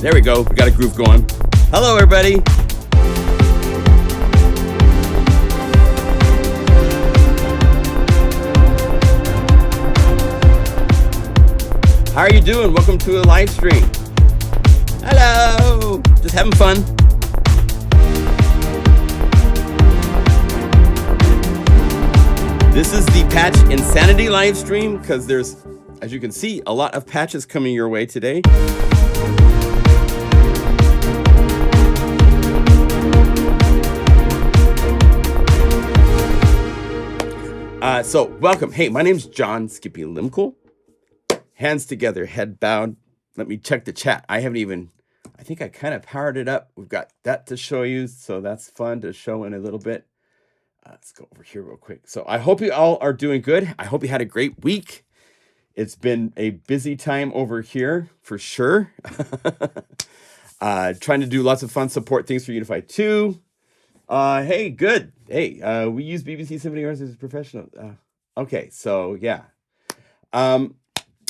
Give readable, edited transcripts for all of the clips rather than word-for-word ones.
There we go. We got a groove going. Hello, everybody. How are you doing? Welcome to a live stream. Hello. Just having fun. This is the Patch Insanity live stream because there's, as you can see, a lot of patches coming your way today. So welcome. Hey, my name's John Skippy Limcool. Hands together, head bowed. Let me check the chat. I think I kind of powered it up. We've got that to show you, so that's fun to show in a little bit. Let's go over here real quick. So I hope you all are doing good. I hope you had a great week. It's been a busy time over here for sure. Trying to do lots of fun support things for Unify 2. Hey, good. Hey, we use BBC Symphony Orchestra as professional. Okay, so yeah.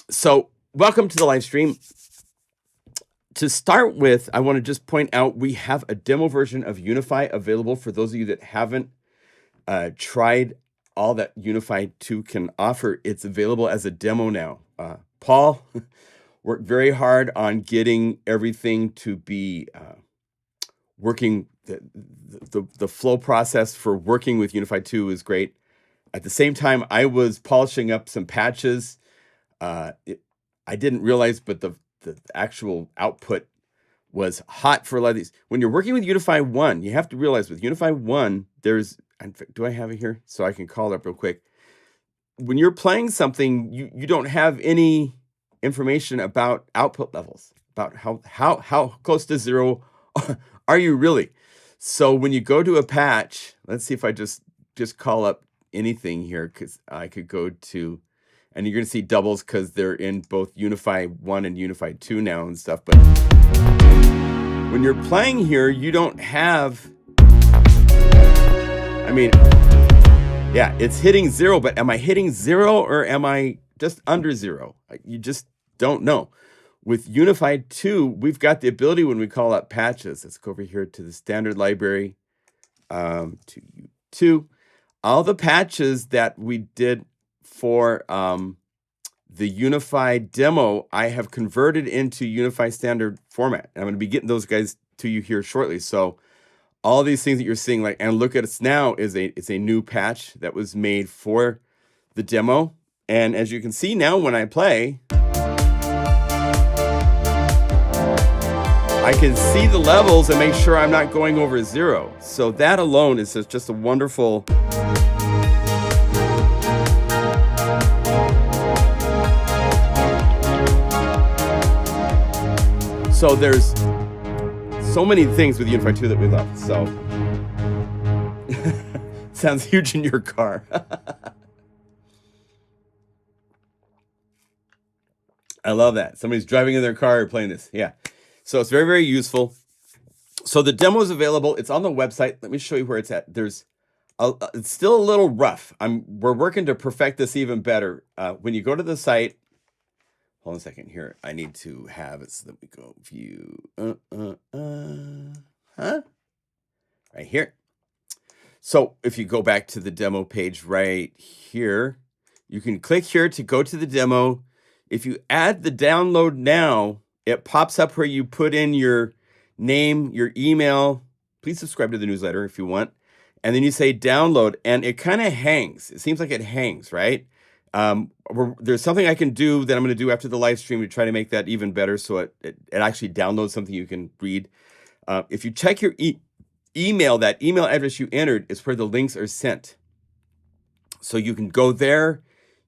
So welcome to the live stream. To start with, I want to just point out we have a demo version of Unify available for those of you that haven't tried all that Unify 2 can offer. It's available as a demo now. Paul worked very hard on getting everything to be working. The flow process for working with Unify 2 is great. At the same time, I was polishing up some patches. I didn't realize, but the actual output was hot for a lot of these. When you're working with Unify 1, you have to realize with Unify 1, there's, do I have it here? So I can call it up real quick. When you're playing something, you don't have any information about output levels, about how close to zero are you really? So when you go to a patch, let's see if I just call up anything here, because I could go to, and you're going to see doubles because they're in both Unify 1 and Unify 2 now and stuff. But when you're playing here, you don't have, I mean, yeah, it's hitting zero, but am I hitting zero or am I just under zero? You just don't know. With Unify 2, we've got the ability when we call up patches. Let's go over here to the standard library, to U2. All the patches that we did for the Unify demo, I have converted into Unify standard format. And I'm going to be getting those guys to you here shortly. So all these things that you're seeing, like, and look at us now, it's a new patch that was made for the demo. And as you can see now, when I play, I can see the levels and make sure I'm not going over zero. So that alone is just a wonderful. So there's so many things with Unify 2 that we love. So sounds huge in your car. I love that. Somebody's driving in their car or playing this. Yeah. So it's very, very useful. So the demo is available. It's on the website. Let me show you where it's at. It's still a little rough. We're working to perfect this even better. When you go to the site, hold on a second here. I need to have it so that we go view. Right here. So if you go back to the demo page right here, you can click here to go to the demo. If you add the download now, it pops up where you put in your name, your email. Please subscribe to the newsletter if you want. And then you say download, and it kind of hangs. It seems like it hangs, right? There's something I can do that I'm going to do after the live stream to try to make that even better, so it actually downloads something you can read. If you check your email, that email address you entered is where the links are sent. So you can go there.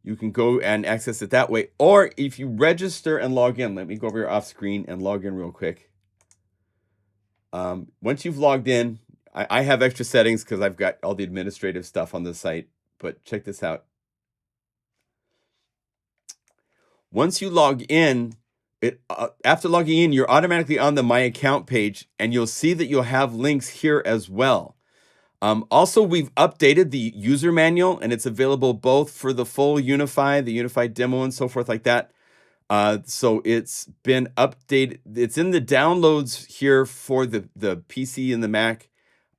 You can go and access it that way. Or if you register and log in, let me go over here off screen and log in real quick. Once you've logged in, I have extra settings because I've got all the administrative stuff on the site, but check this out. Once you log in, after logging in, you're automatically on the My Account page, and you'll see that you'll have links here as well. Also, we've updated the user manual, and it's available both for the full Unify, the Unify demo, and so forth like that. So it's been updated. It's in the downloads here for the PC and the Mac,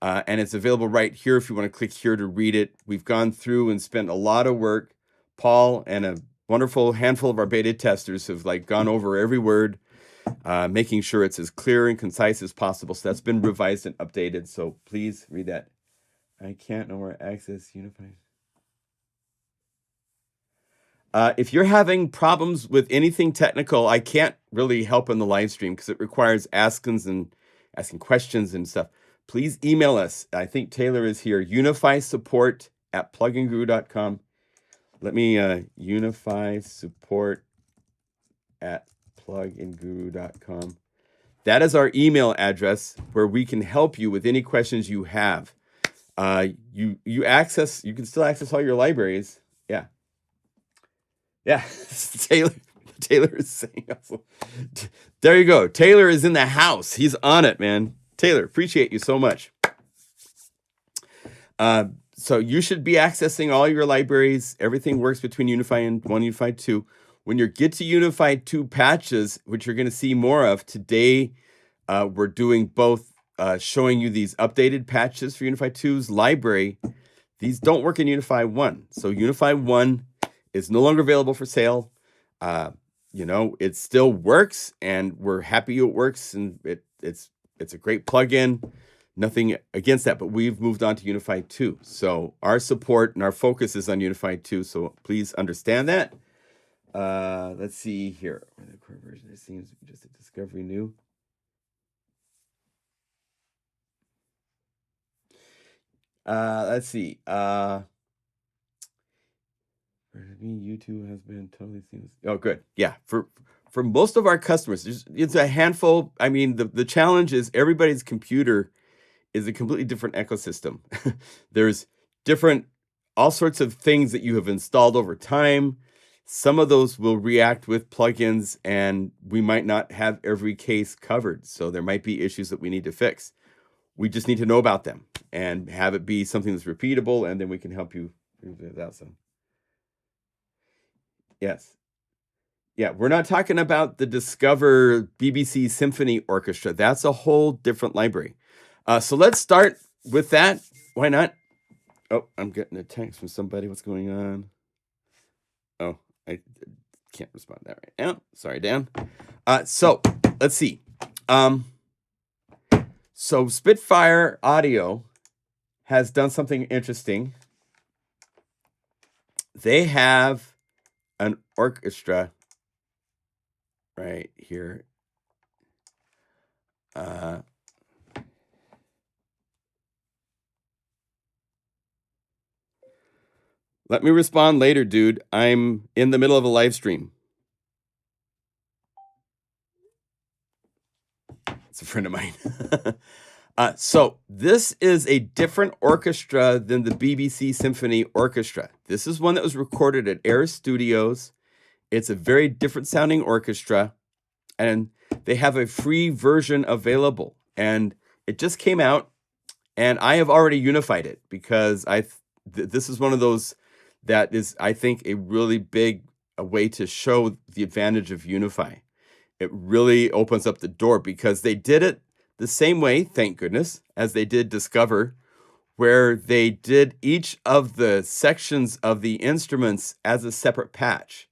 and it's available right here if you want to click here to read it. We've gone through and spent a lot of work. Paul and a wonderful handful of our beta testers have like gone over every word, making sure it's as clear and concise as possible. So that's been revised and updated. So please read that. I can't know where access Unify. If you're having problems with anything technical, I can't really help in the live stream because it requires asking questions and stuff. Please email us. I think Taylor is here. Unify support at pluginguru.com. Let me Unify support at pluginguru.com. That is our email address where we can help you with any questions you have. You can still access all your libraries. Yeah. Yeah, Taylor is saying also. There you go. Taylor is in the house. He's on it, man. Taylor, appreciate you so much. So you should be accessing all your libraries. Everything works between Unify and Unify 2. When you get to Unify 2 patches, which you're going to see more of today, we're doing both, showing you these updated patches for Unify 2's library. These don't work in Unify 1. So Unify 1 is no longer available for sale. It still works, and we're happy it works, and it's a great plugin. Nothing against that, but we've moved on to Unify 2. So our support and our focus is on Unify 2. So please understand that. Let's see here. The core version, it seems to be just a discovery new. Let's see. YouTube has been totally seamless. Oh, good. Yeah, for most of our customers, it's a handful. I mean, the challenge is everybody's computer is a completely different ecosystem. There's all sorts of things that you have installed over time. Some of those will react with plugins, and we might not have every case covered. So there might be issues that we need to fix. We just need to know about them and have it be something that's repeatable, and then we can help you figure that out. Yes. Yeah, we're not talking about the Discover BBC Symphony Orchestra. That's a whole different library. So let's start with that. Why not? Oh, I'm getting a text from somebody. What's going on? Oh, I can't respond to that right now. Sorry, Dan. So let's see. So Spitfire Audio has done something interesting. They have an orchestra right here. Let me respond later, dude. I'm in the middle of a live stream. It's a friend of mine. So this is a different orchestra than the BBC Symphony Orchestra. This is one that was recorded at Air Studios. It's a very different sounding orchestra, and they have a free version available. And it just came out, and I have already unified it because this is one of those that is, I think, a really big way to show the advantage of Unify. It really opens up the door because they did it the same way, thank goodness, as they did Discover, where they did each of the sections of the instruments as a separate patch.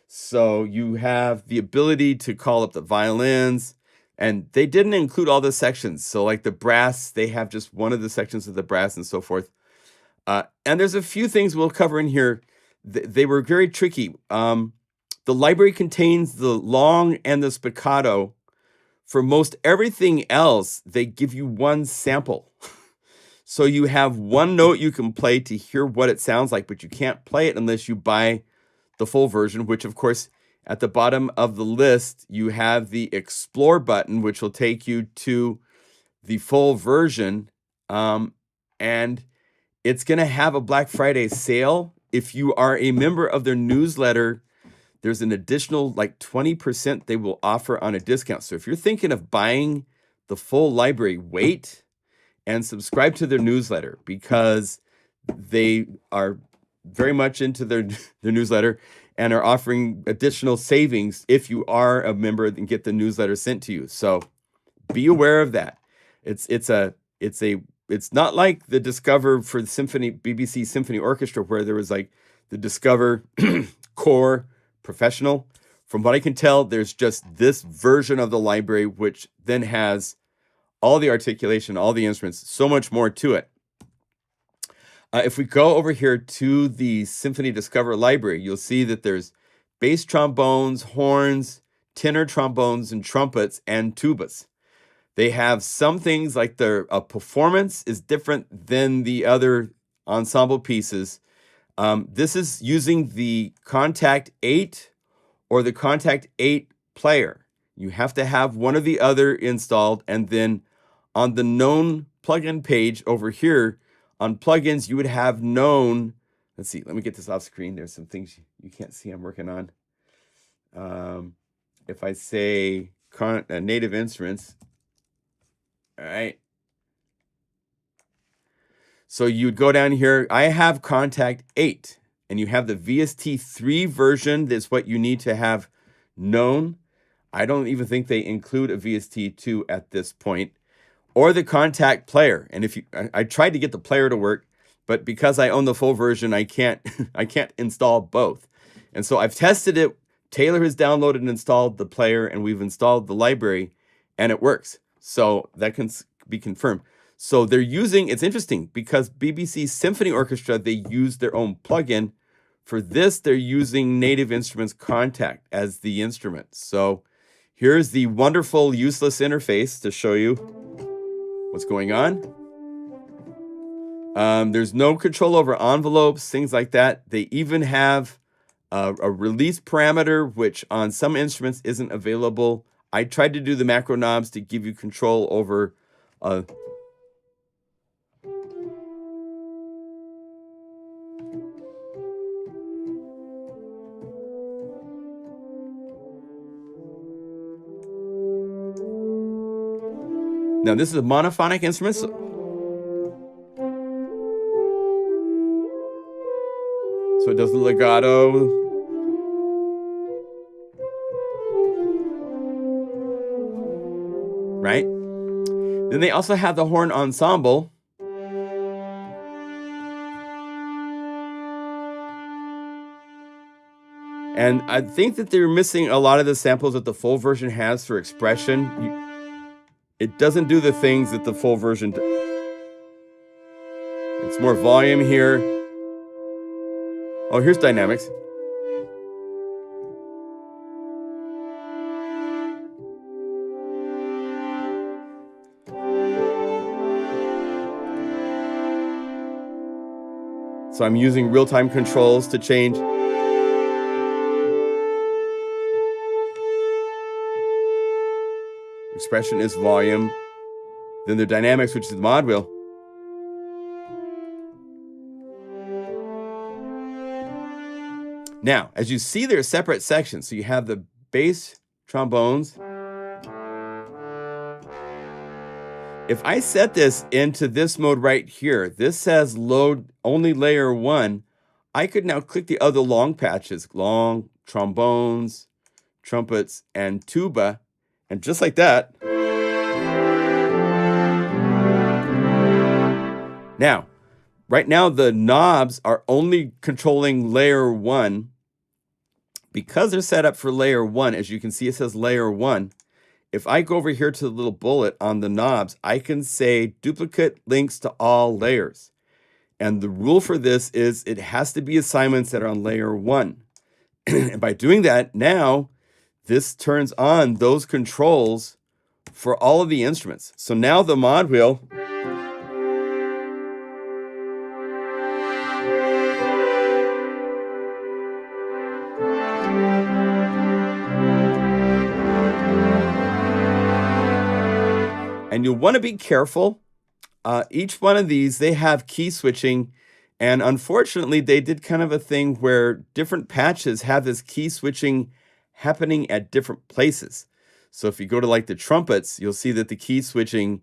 So you have the ability to call up the violins, and they didn't include all the sections. So like the brass, they have just one of the sections of the brass and so forth. And there's a few things we'll cover in here. They were very tricky. The library contains the long and the spiccato. For most everything else, they give you one sample. So you have one note you can play to hear what it sounds like, but you can't play it unless you buy the full version, which of course, at the bottom of the list, you have the Explore button, which will take you to the full version. And it's going to have a Black Friday sale. If you are a member of their newsletter, there's an additional like 20% they will offer on a discount. So if you're thinking of buying the full library, wait and subscribe to their newsletter because they are very much into their newsletter. and are offering additional savings if you are a member and get the newsletter sent to you. So be aware of that. It's not like the Discover for the BBC Symphony Orchestra, where there was like the Discover Core Professional. From what I can tell, there's just this version of the library, which then has all the articulation, all the instruments, so much more to it. If we go over here to the Symphony Discover library, you'll see that there's bass trombones, horns, tenor trombones, and trumpets, and tubas. They have some things like their performance is different than the other ensemble pieces. This is using the Kontakt 8 or the Kontakt 8 player. You have to have one or the other installed, and then on the known plugin page over here, on plugins, you would have known, let's see, let me get this off screen. There's some things you can't see I'm working on. If I say native instruments, all right. So you'd go down here. I have Kontakt 8, and you have the VST3 version. That's what you need to have known. I don't even think they include a VST2 at this point. Or the Kontakt Player. And if you, I tried to get the player to work, but because I own the full version, I can't install both. And so I've tested it. Taylor has downloaded and installed the player, and we've installed the library, and it works. So that can be confirmed. So they're using, it's interesting because BBC Symphony Orchestra, they use their own plugin. For this, they're using Native Instruments Kontakt as the instrument. So here's the wonderful useless interface to show you what's going on. There's no control over envelopes, things like that. They even have a release parameter, which on some instruments isn't available. I tried to do the macro knobs to give you control over now this is a monophonic instrument. So it does the legato. Right? Then they also have the horn ensemble. And I think that they're missing a lot of the samples that the full version has for expression. It doesn't do the things that the full version does. It's more volume here. Oh, here's dynamics. So I'm using real-time controls to change. Expression is volume. Then the dynamics, which is the mod wheel. Now, as you see, there are separate sections. So you have the bass trombones. If I set this into this mode right here, this says load only layer 1. I could now click the other long patches, long, trombones, trumpets, and tuba. And just like that. Now, right now the knobs are only controlling layer 1. Because they're set up for layer 1, as you can see, it says layer 1. If I go over here to the little bullet on the knobs, I can say duplicate links to all layers. And the rule for this is it has to be assignments that are on layer 1. And by doing that, now this turns on those controls for all of the instruments. So now the mod wheel and you'll want to be careful. Each one of these, they have key switching. And unfortunately, they did kind of a thing where different patches have this key switching happening at different places. So if you go to like the trumpets, you'll see that the key switching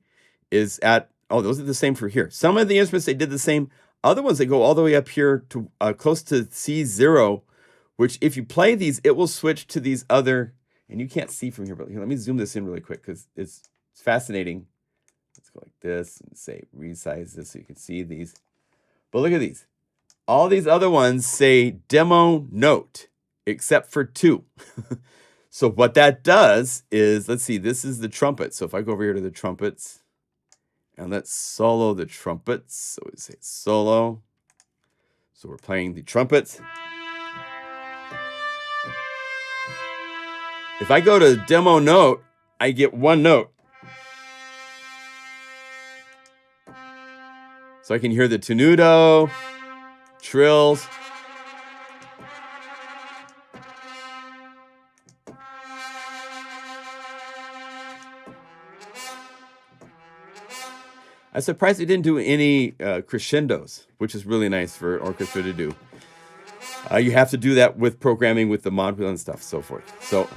is at, oh, those are the same for here. Some of the instruments, they did the same. Other ones, they go all the way up here to close to C0, which if you play these, it will switch to these other, and you can't see from here, but here, let me zoom this in really quick because it's fascinating. Let's go like this and say resize this so you can see these. But look at these. All these other ones say demo note, except for 2. So what that does is, let's see, this is the trumpet. So if I go over here to the trumpets, and let's solo the trumpets. So we say solo. So we're playing the trumpets. If I go to demo note, I get 1 note. So I can hear the tenuto, trills. I'm surprised they didn't do any crescendos, which is really nice for an orchestra to do. You have to do that with programming with the mod wheel and stuff, so forth. So,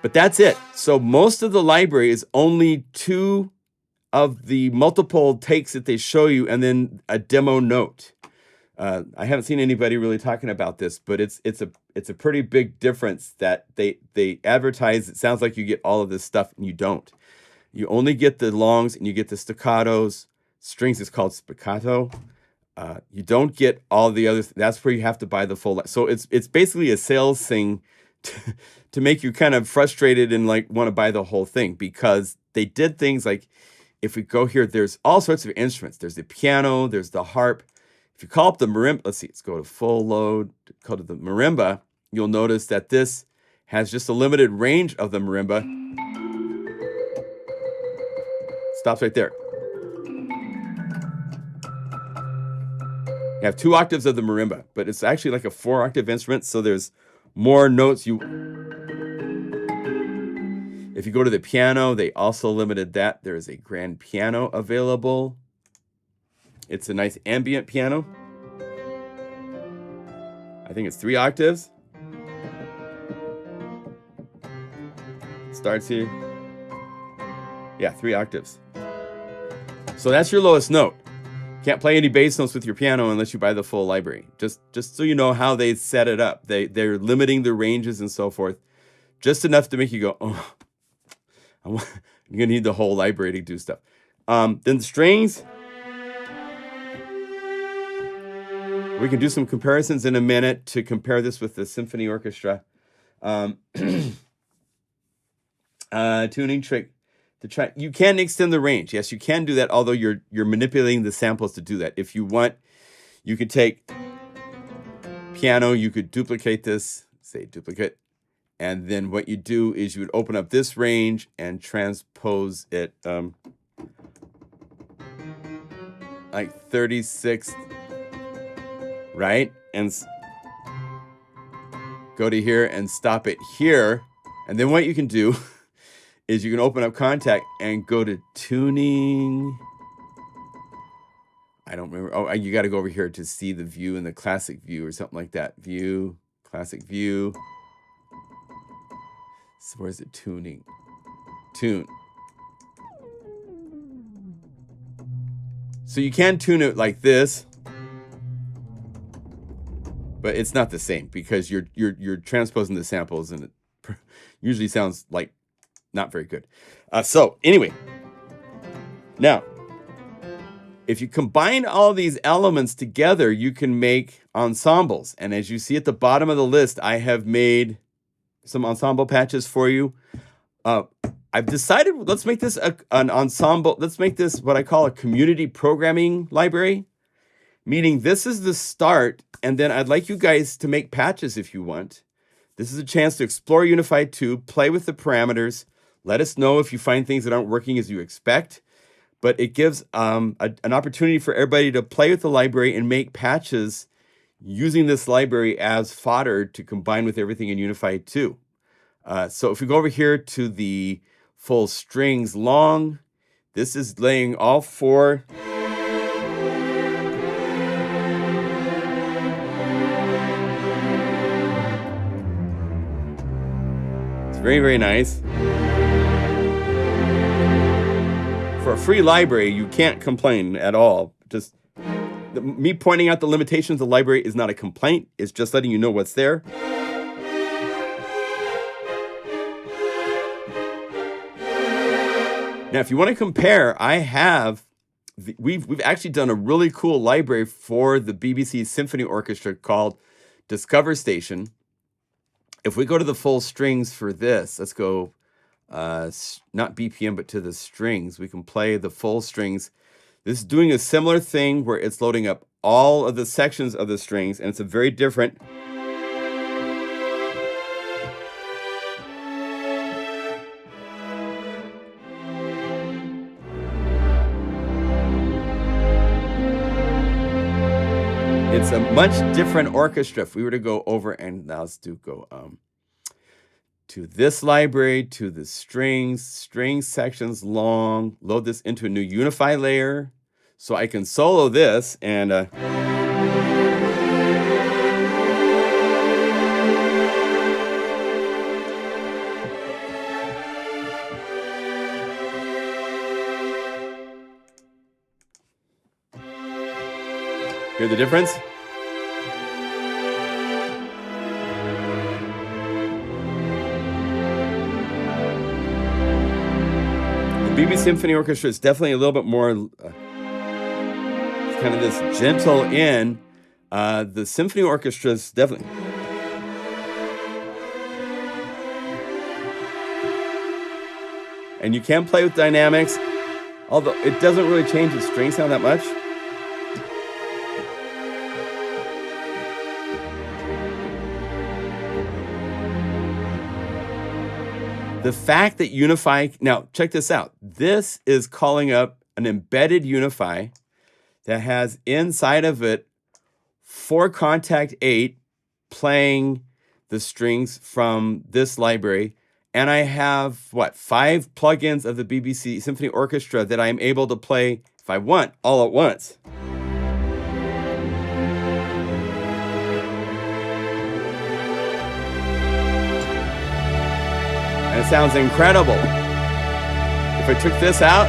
but that's it. So most of the library is only 2 of the multiple takes that they show you, and then a demo note. I haven't seen anybody really talking about this, but it's a pretty big difference that they advertise. It sounds like you get all of this stuff, and you don't. You only get the longs and you get the staccatos. Strings is called spiccato. You don't get all the others. That's where you have to buy the full. So it's basically a sales thing to make you kind of frustrated and like want to buy the whole thing, because they did things like, if we go here, there's all sorts of instruments. There's the piano, there's the harp. If you call up the marimba, let's see, let's go to full load, go to the marimba, you'll notice that this has just a limited range of the marimba. Stops right there. You have 2 octaves of the marimba, but it's actually like a 4-octave instrument, so there's more notes. If you go to the piano, they also limited that. There is a grand piano available. It's a nice ambient piano. I think it's 3 octaves. Starts here. Yeah, 3 octaves. So that's your lowest note. Can't play any bass notes with your piano unless you buy the full library. Just so you know how they set it up. They're limiting the ranges and so forth. Just enough to make you go, oh, you're going to need the whole library to do stuff. Then the strings. We can do some comparisons in a minute to compare this with the symphony orchestra. Tuning trick. You can extend the range. Yes, you can do that, although you're manipulating the samples to do that. If you want, you could take piano, you could duplicate this, say duplicate, and then what you do is you would open up this range and transpose it like 36, right? And go to here and stop it here. And then what you can do is you can open up Kontakt and go to tuning. I don't remember. Oh, you got to go over here to see the view in the classic view or something like that. View, classic view. So where's it? Tuning. Tune. So you can tune it like this, but it's not the same because you're transposing the samples, and it usually sounds like not very good. So anyway, now, if you combine all these elements together, you can make ensembles. And as you see at the bottom of the list, I have made some ensemble patches for you. I've decided, let's make this an ensemble. Let's make this what I call a community programming library, meaning this is the start. And then I'd like you guys to make patches if you want. This is a chance to explore Unify 2, play with the parameters. Let us know if you find things that aren't working as you expect. But it gives an opportunity for everybody to play with the library and make patches using this library as fodder to combine with everything in Unify 2. So if we go over here to the full strings long, this is laying all 4. It's very, very nice. For a free library, you can't complain at all. Just me pointing out the limitations of the library is not a complaint. It's just letting you know what's there. Now, if you want to compare, I have, we've actually done a really cool library for the BBC Symphony Orchestra called Discover Station. If we go to the full strings for this, let's go, not BPM, but to the strings. We can play the full strings. This is doing a similar thing where it's loading up all of the sections of the strings, and it's a very different. It's a much different orchestra. If we were to go over, and now let's go to this library, to the strings sections long, load this into a new Unifi layer so I can solo this and hear the difference? The BBC Symphony Orchestra is definitely a little bit more kind of this gentle in. The Symphony Orchestra is definitely. And you can play with dynamics, although it doesn't really change the string sound that much. The fact that Unifi, now check this out. This is calling up an embedded Unifi that has inside of it 4 Kontakt 8 playing the strings from this library. And I have, 5 plugins of the BBC Symphony Orchestra that I'm able to play, if I want, all at once. And it sounds incredible. If I took this out,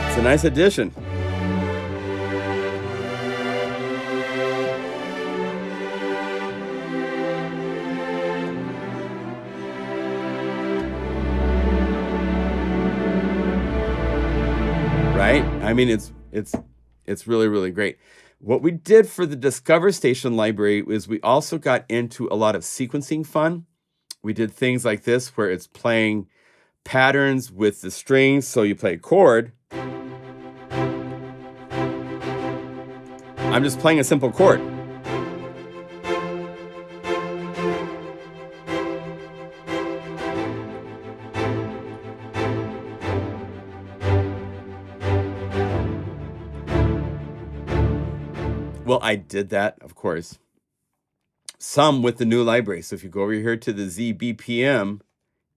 it's a nice addition. Right? I mean, it's really, really great. What we did for the Discover Station library is we also got into a lot of sequencing fun. We did things like this where it's playing patterns with the strings. So you play a chord. I'm just playing a simple chord. Well, I did that, of course, some with the new library. So if you go over here to the ZBPM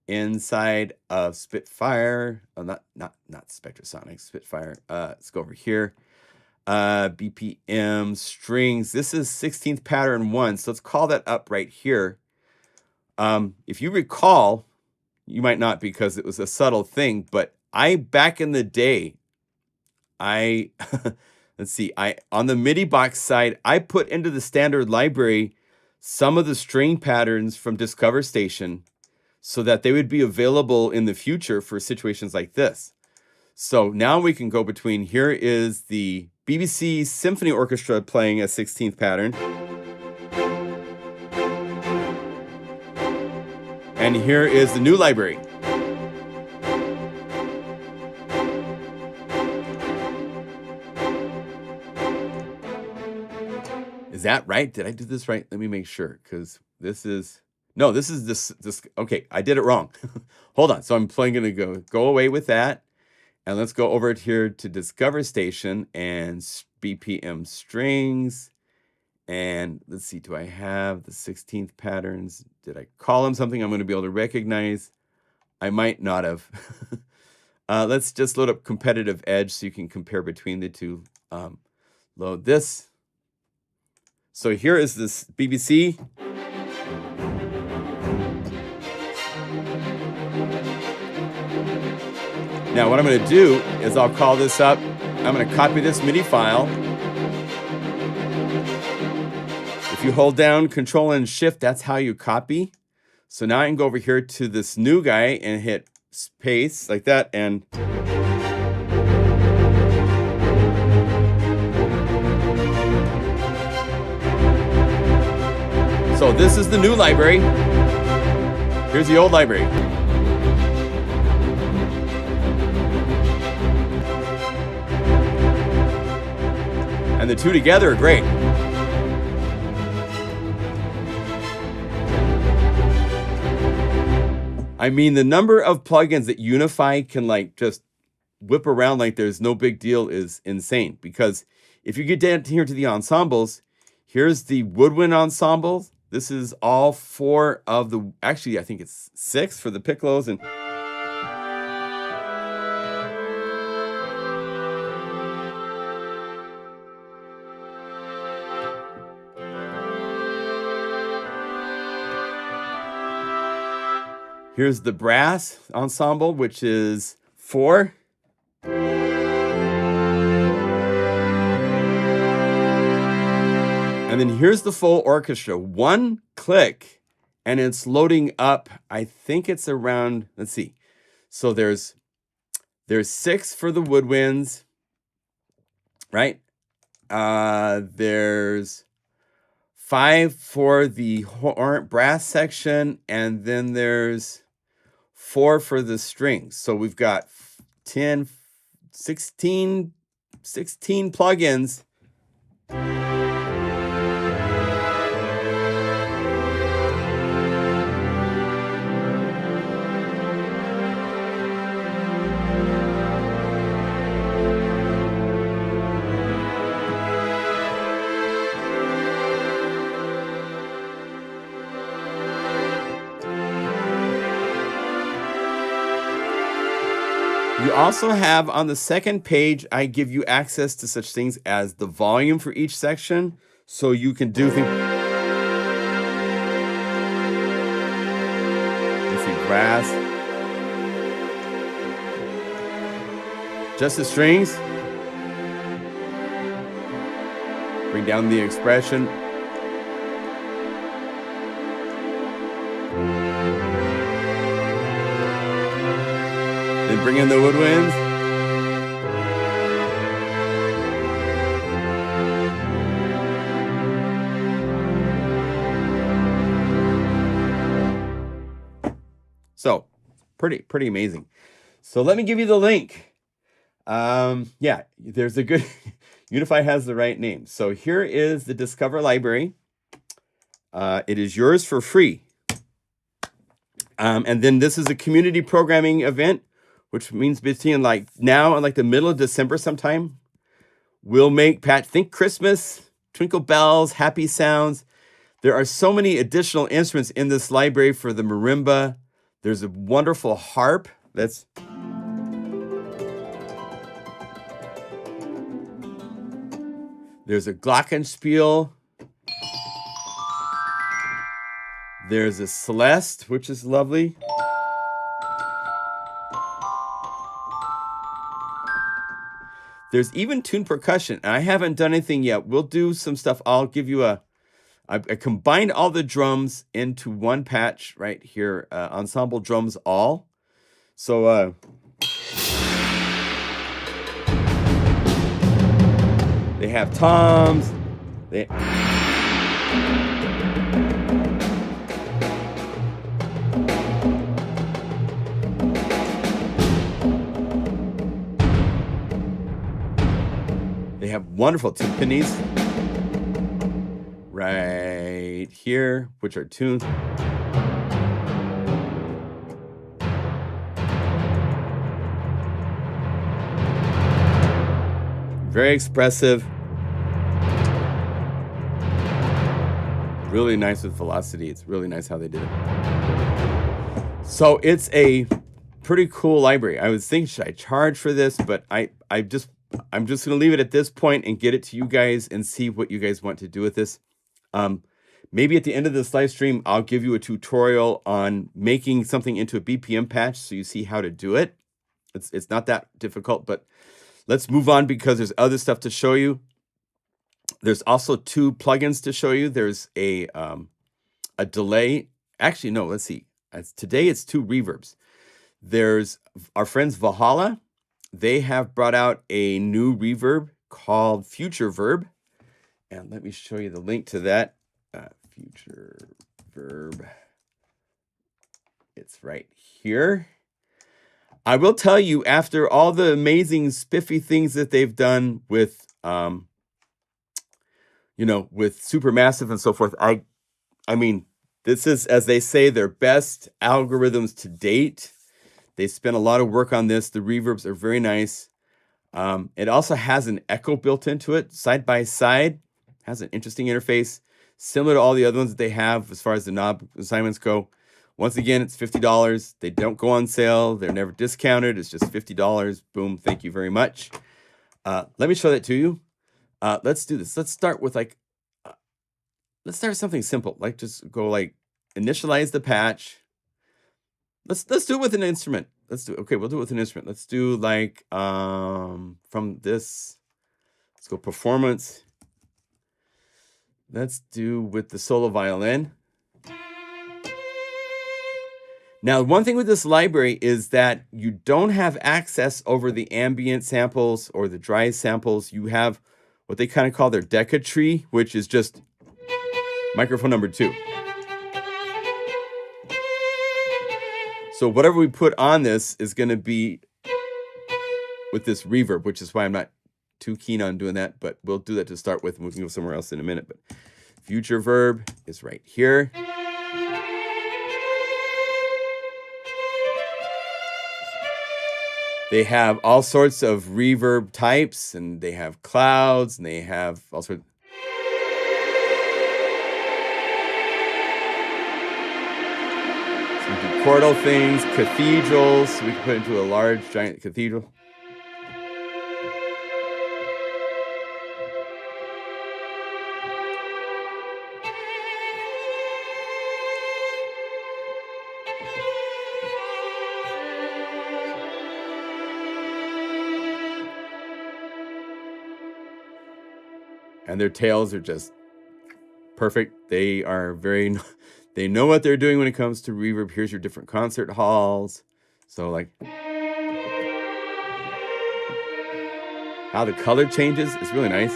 inside of Spitfire, not Spectrasonic, Spitfire, let's go over here. BPM strings, this is 16th pattern 1. So let's call that up right here. If you recall, you might not because it was a subtle thing, but back in the day, let's see, on the MIDI box side, I put into the standard library some of the string patterns from Discover Station so that they would be available in the future for situations like this. So now we can go between, here is the BBC Symphony Orchestra playing a 16th pattern. And here is the new library. Is that right? Did I do this right? Let me make sure, because this is, no, this is this, okay, I did it wrong. Hold on, so I'm going to go away with that, and let's go over here to Discover Station and BPM strings, and let's see, do I have the 16th patterns? Did I call them something I'm going to be able to recognize? I might not have. Let's just load up Competitive Edge so you can compare between the two. Load this. So here is this BBC. Now what I'm going to do is I'll call this up. I'm going to copy this MIDI file. If you hold down Control and Shift, that's how you copy. So now I can go over here to this new guy and hit paste like that, and so this is the new library. Here's the old library. And the two together are great. I mean, the number of plugins that Unifi can like just whip around like there's no big deal is insane. Because if you get down here to the ensembles, here's the woodwind ensemble. This is all 4 of the, actually, I think it's 6 for the piccolos. And here's the brass ensemble, which is 4. And then here's the full orchestra. 1 click, and it's loading up. I think it's around, let's see. So there's 6 for the woodwinds, right? There's 5 for the brass section, and then there's 4 for the strings. So we've got 16 plugins. You also have on the second page, I give you access to such things as the volume for each section. So you can do things. Let's see, brass. Just the strings. Bring down the expression. Then bring in the woodwinds. So pretty amazing. So let me give you the link. Yeah, there's a good Unifi has the right name. So here is the Discover library. It is yours for free. And then this is a community programming event, which means between like now and like the middle of December sometime, we'll make think Christmas, twinkle bells, happy sounds. There are so many additional instruments in this library for the marimba. There's a wonderful harp that's there's a glockenspiel. There's a Celeste, which is lovely. There's even tuned percussion, and I haven't done anything yet. We'll do some stuff. I'll give you I combined all the drums into one patch right here, ensemble drums all. So they have toms. They have wonderful timpanis right here, which are tuned. Very expressive. Really nice with velocity. It's really nice how they did it. So it's a pretty cool library. I was thinking, should I charge for this? But I'm just going to leave it at this point and get it to you guys and see what you guys want to do with this. Maybe at the end of this live stream, I'll give you a tutorial on making something into a BPM patch so you see how to do it. It's not that difficult, but let's move on because there's other stuff to show you. There's also 2 plugins to show you. There's a delay. Actually, no, let's see. Today it's 2 reverbs. There's our friends Valhalla. They have brought out a new reverb called FutureVerb. And let me show you the link to that. FutureVerb. It's right here. I will tell you, after all the amazing spiffy things that they've done with, you know, with Supermassive and so forth, I mean, this is, as they say, their best algorithms to date. They spent a lot of work on this. The reverbs are very nice. It also has an echo built into it, side by side. Has an interesting interface, similar to all the other ones that they have as far as the knob assignments go. Once again, it's $50. They don't go on sale. They're never discounted. It's just $50. Boom. Thank you very much. Let me show that to you. Let's do this. Let's start with let's start with something simple. Like just go initialize the patch. Let's do it with an instrument. Okay, we'll do it with an instrument. Let's do from this. Let's go performance. Let's do with the solo violin. Now, one thing with this library is that you don't have access over the ambient samples or the dry samples. You have what they kind of call their Deca tree, which is just microphone number 2. So whatever we put on this is going to be with this reverb, which is why I'm not too keen on doing that, but we'll do that to start with, and we can go somewhere else in a minute. But FutureVerb is right here. They have all sorts of reverb types, and they have clouds, and they have all sorts. Some do chordal things, cathedrals. So we can put it into a large, giant cathedral. And their tails are just perfect. They are they know what they're doing when it comes to reverb. Here's your different concert halls. So how the color changes is really nice.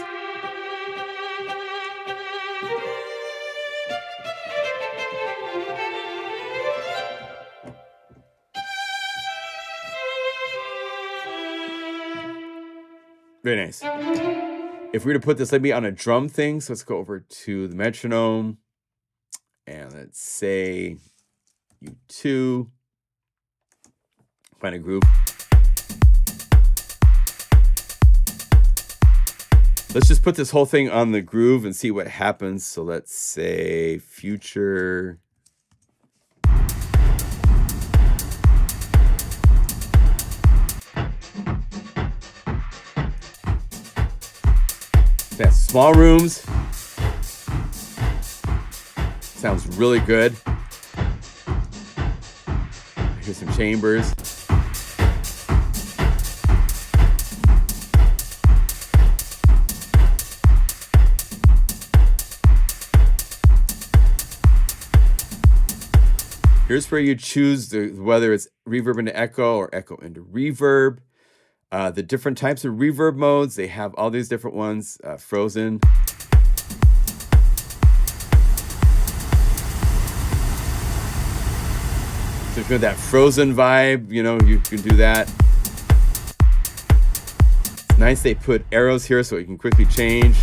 Very nice. If we were to put this maybe on a drum thing, so let's go over to the metronome, and let's say U2, find a groove. Let's just put this whole thing on the groove and see what happens. So let's say future. Yeah, small rooms. Sounds really good. Here's some chambers. Here's where you choose whether it's reverb into echo or echo into reverb. The different types of reverb modes, they have all these different ones. Frozen. So if you want that frozen vibe, you know, you can do that. It's nice they put arrows here so you can quickly change.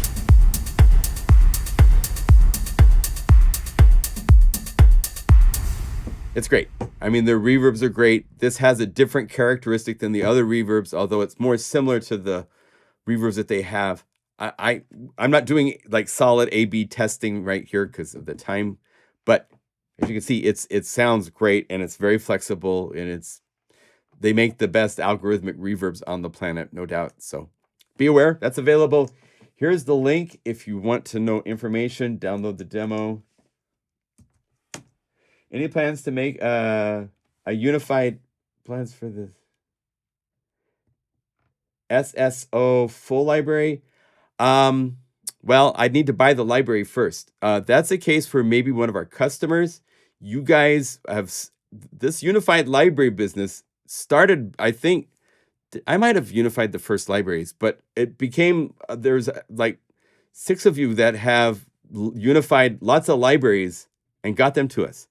It's great. I mean, their reverbs are great. This has a different characteristic than the other reverbs, although it's more similar to the reverbs that they have. I'm not doing like solid A/B testing right here because of the time, but as you can see, it sounds great and it's very flexible, and they make the best algorithmic reverbs on the planet, no doubt. So be aware, that's available. Here's the link if you want to know information. Download the demo. Any plans to make a unified plans for the SSO full library? Well, I'd need to buy the library first. That's a case for maybe one of our customers. You guys have this unified library business started, I think, I might have unified the first libraries, but it became, there's like 6 of you that have unified lots of libraries and got them to us.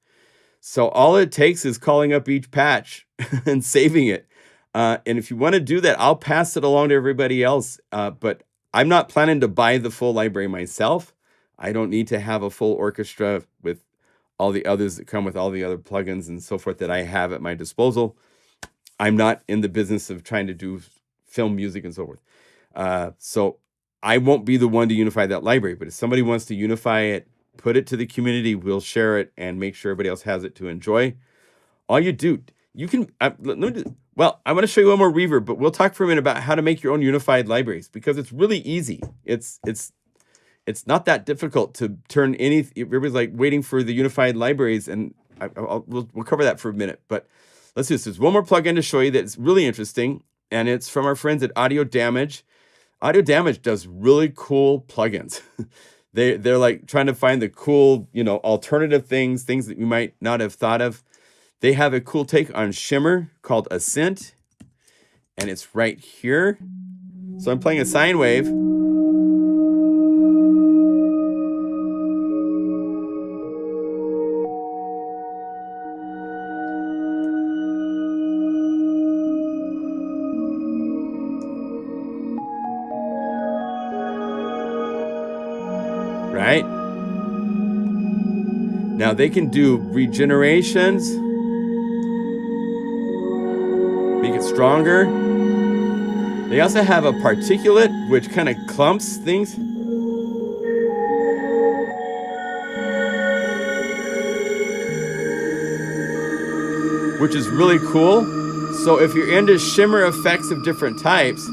So all it takes is calling up each patch and saving it. And if you want to do that, I'll pass it along to everybody else. But I'm not planning to buy the full library myself. I don't need to have a full orchestra with all the others that come with all the other plugins and so forth that I have at my disposal. I'm not in the business of trying to do film music and so forth. So I won't be the one to unify that library. But if somebody wants to unify it, put it to the community, we'll share it and make sure everybody else has it to enjoy. All you do, you can, well, I'm going to show you one more reverb, but we'll talk for a minute about how to make your own unified libraries because it's really easy. It's not that difficult to turn everybody's like waiting for the unified libraries, and we'll cover that for a minute. But let's do this. There's one more plugin to show you that's really interesting, and it's from our friends at Audio Damage. Audio Damage does really cool plugins. They're like trying to find the cool, alternative things that you might not have thought of. They have a cool take on Shimmer called Ascent, and it's right here. So I'm playing a sine wave. Right? Now they can do regenerations, make it stronger. They also have a particulate, which kind of clumps things. Which is really cool. So if you're into shimmer effects of different types,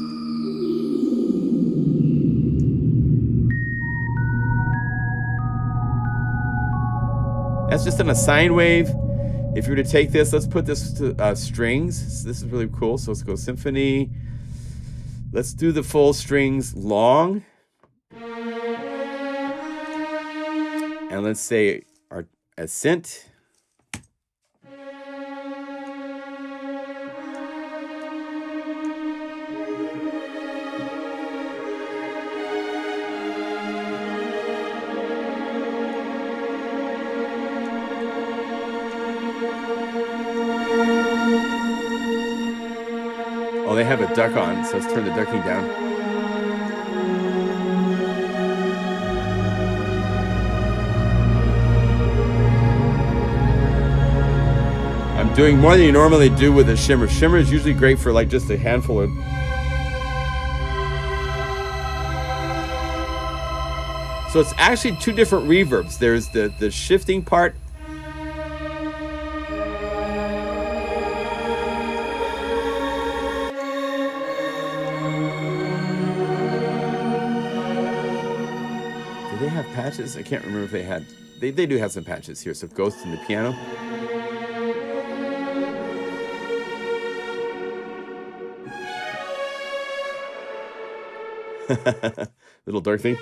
that's just in a sine wave. If you were to take this, let's put this to strings. So this is really cool. So let's go symphony. Let's do the full strings long. And let's say our Ascent. Oh, they have a duck on, so let's turn the ducking down. I'm doing more than you normally do with a shimmer. Shimmer is usually great for like just a handful of... So it's actually 2 different reverbs. There's the shifting part. Do they have patches? I can't remember if they had. They do have some patches here. So Ghost in the piano. Little dark thing.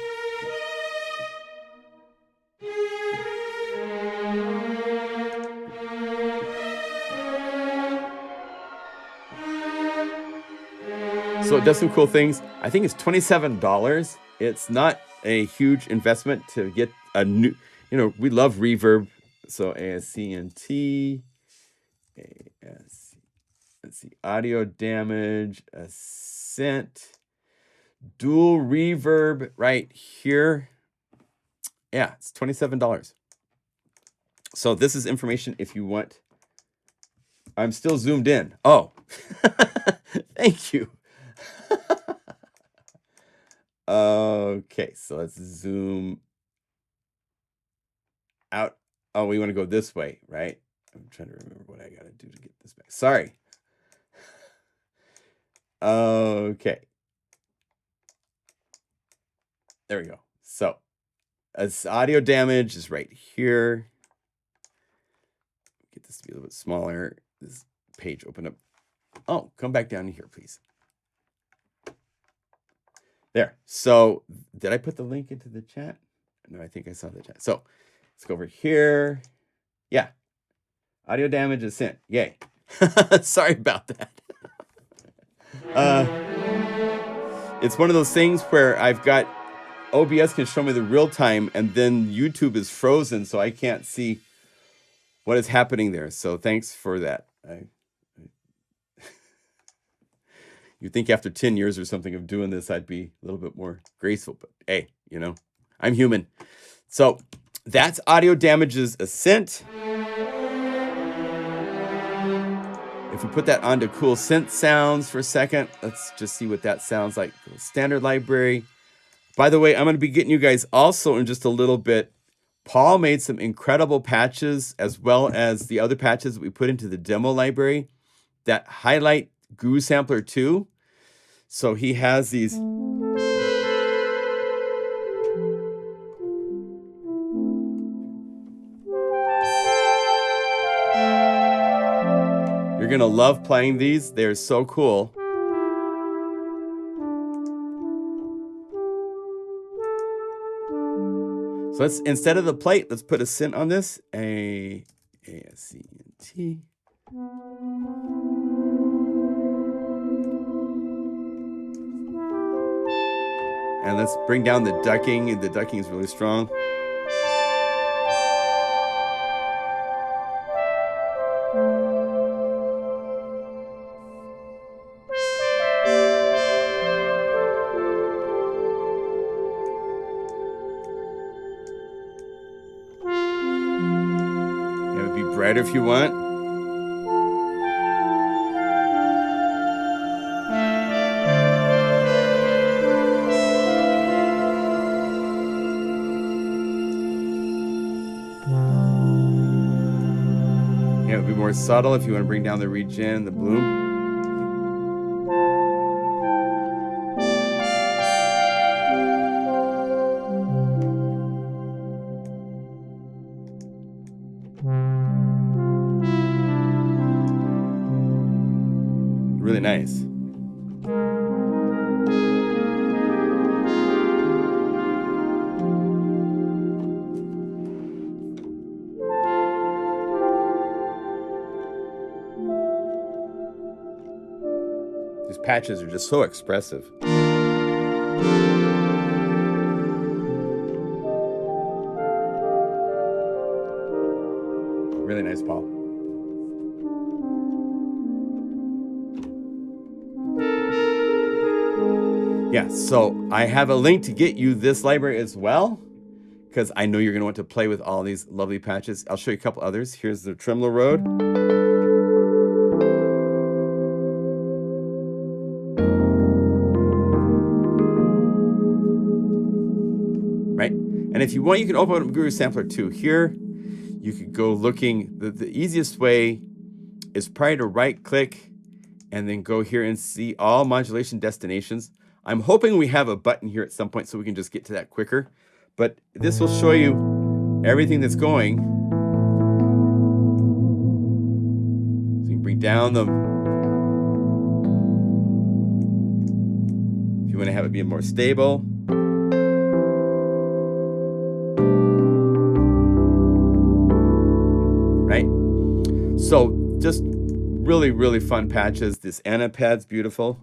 So it does some cool things. I think it's $27. It's not a huge investment to get a new, we love reverb. So ASCNT, let's see, Audio Damage, Ascent, dual reverb right here. Yeah, it's $27. So this is information if you want. I'm still zoomed in. Oh, thank you. Okay, so let's zoom out. Oh, we want to go this way, right? I'm trying to remember what I got to do to get this back. Sorry. Okay. There we go. So, as Audio Damage is right here. Get this to be a little bit smaller. This page open up. Oh, come back down here, please. There. So did I put the link into the chat? No, I think I saw the chat. So let's go over here. Yeah. Audio damage Ascent. Yay. Sorry about that. It's one of those things where I've got OBS can show me the real time, and then YouTube is frozen, so I can't see what is happening there. So thanks for that. You'd think after 10 years or something of doing this, I'd be a little bit more graceful, but hey, you know, I'm human. So that's Audio Damage's Ascent. If we put that onto Cool Synth Sounds for a second, let's just see what that sounds like. Standard library. By the way, I'm going to be getting you guys also in just a little bit. Paul made some incredible patches as well as the other patches that we put into the demo library that highlight Guru Sampler 2. So he has these. You're going to love playing these. They're so cool. So let's, instead of the plate, let's put a synth on this. A-S-C-N-T. And let's bring down the ducking. The ducking is really strong. It would be brighter if you want. More subtle if you want to bring down the regen, the bloom. Really nice. Patches are just so expressive. Really nice, Paul. Yeah, so I have a link to get you this library as well, because I know you're going to want to play with all these lovely patches. I'll show you a couple others. Here's the Tremolo Road. And if you want, you can open up Guru Sampler 2 here. You could go looking. The easiest way is probably to right click and then go here and see all modulation destinations. I'm hoping we have a button here at some point so we can just get to that quicker. But this will show you everything that's going. So you can bring down them. If you want to have it be more stable. So just really, really fun patches. This Anna pad's beautiful.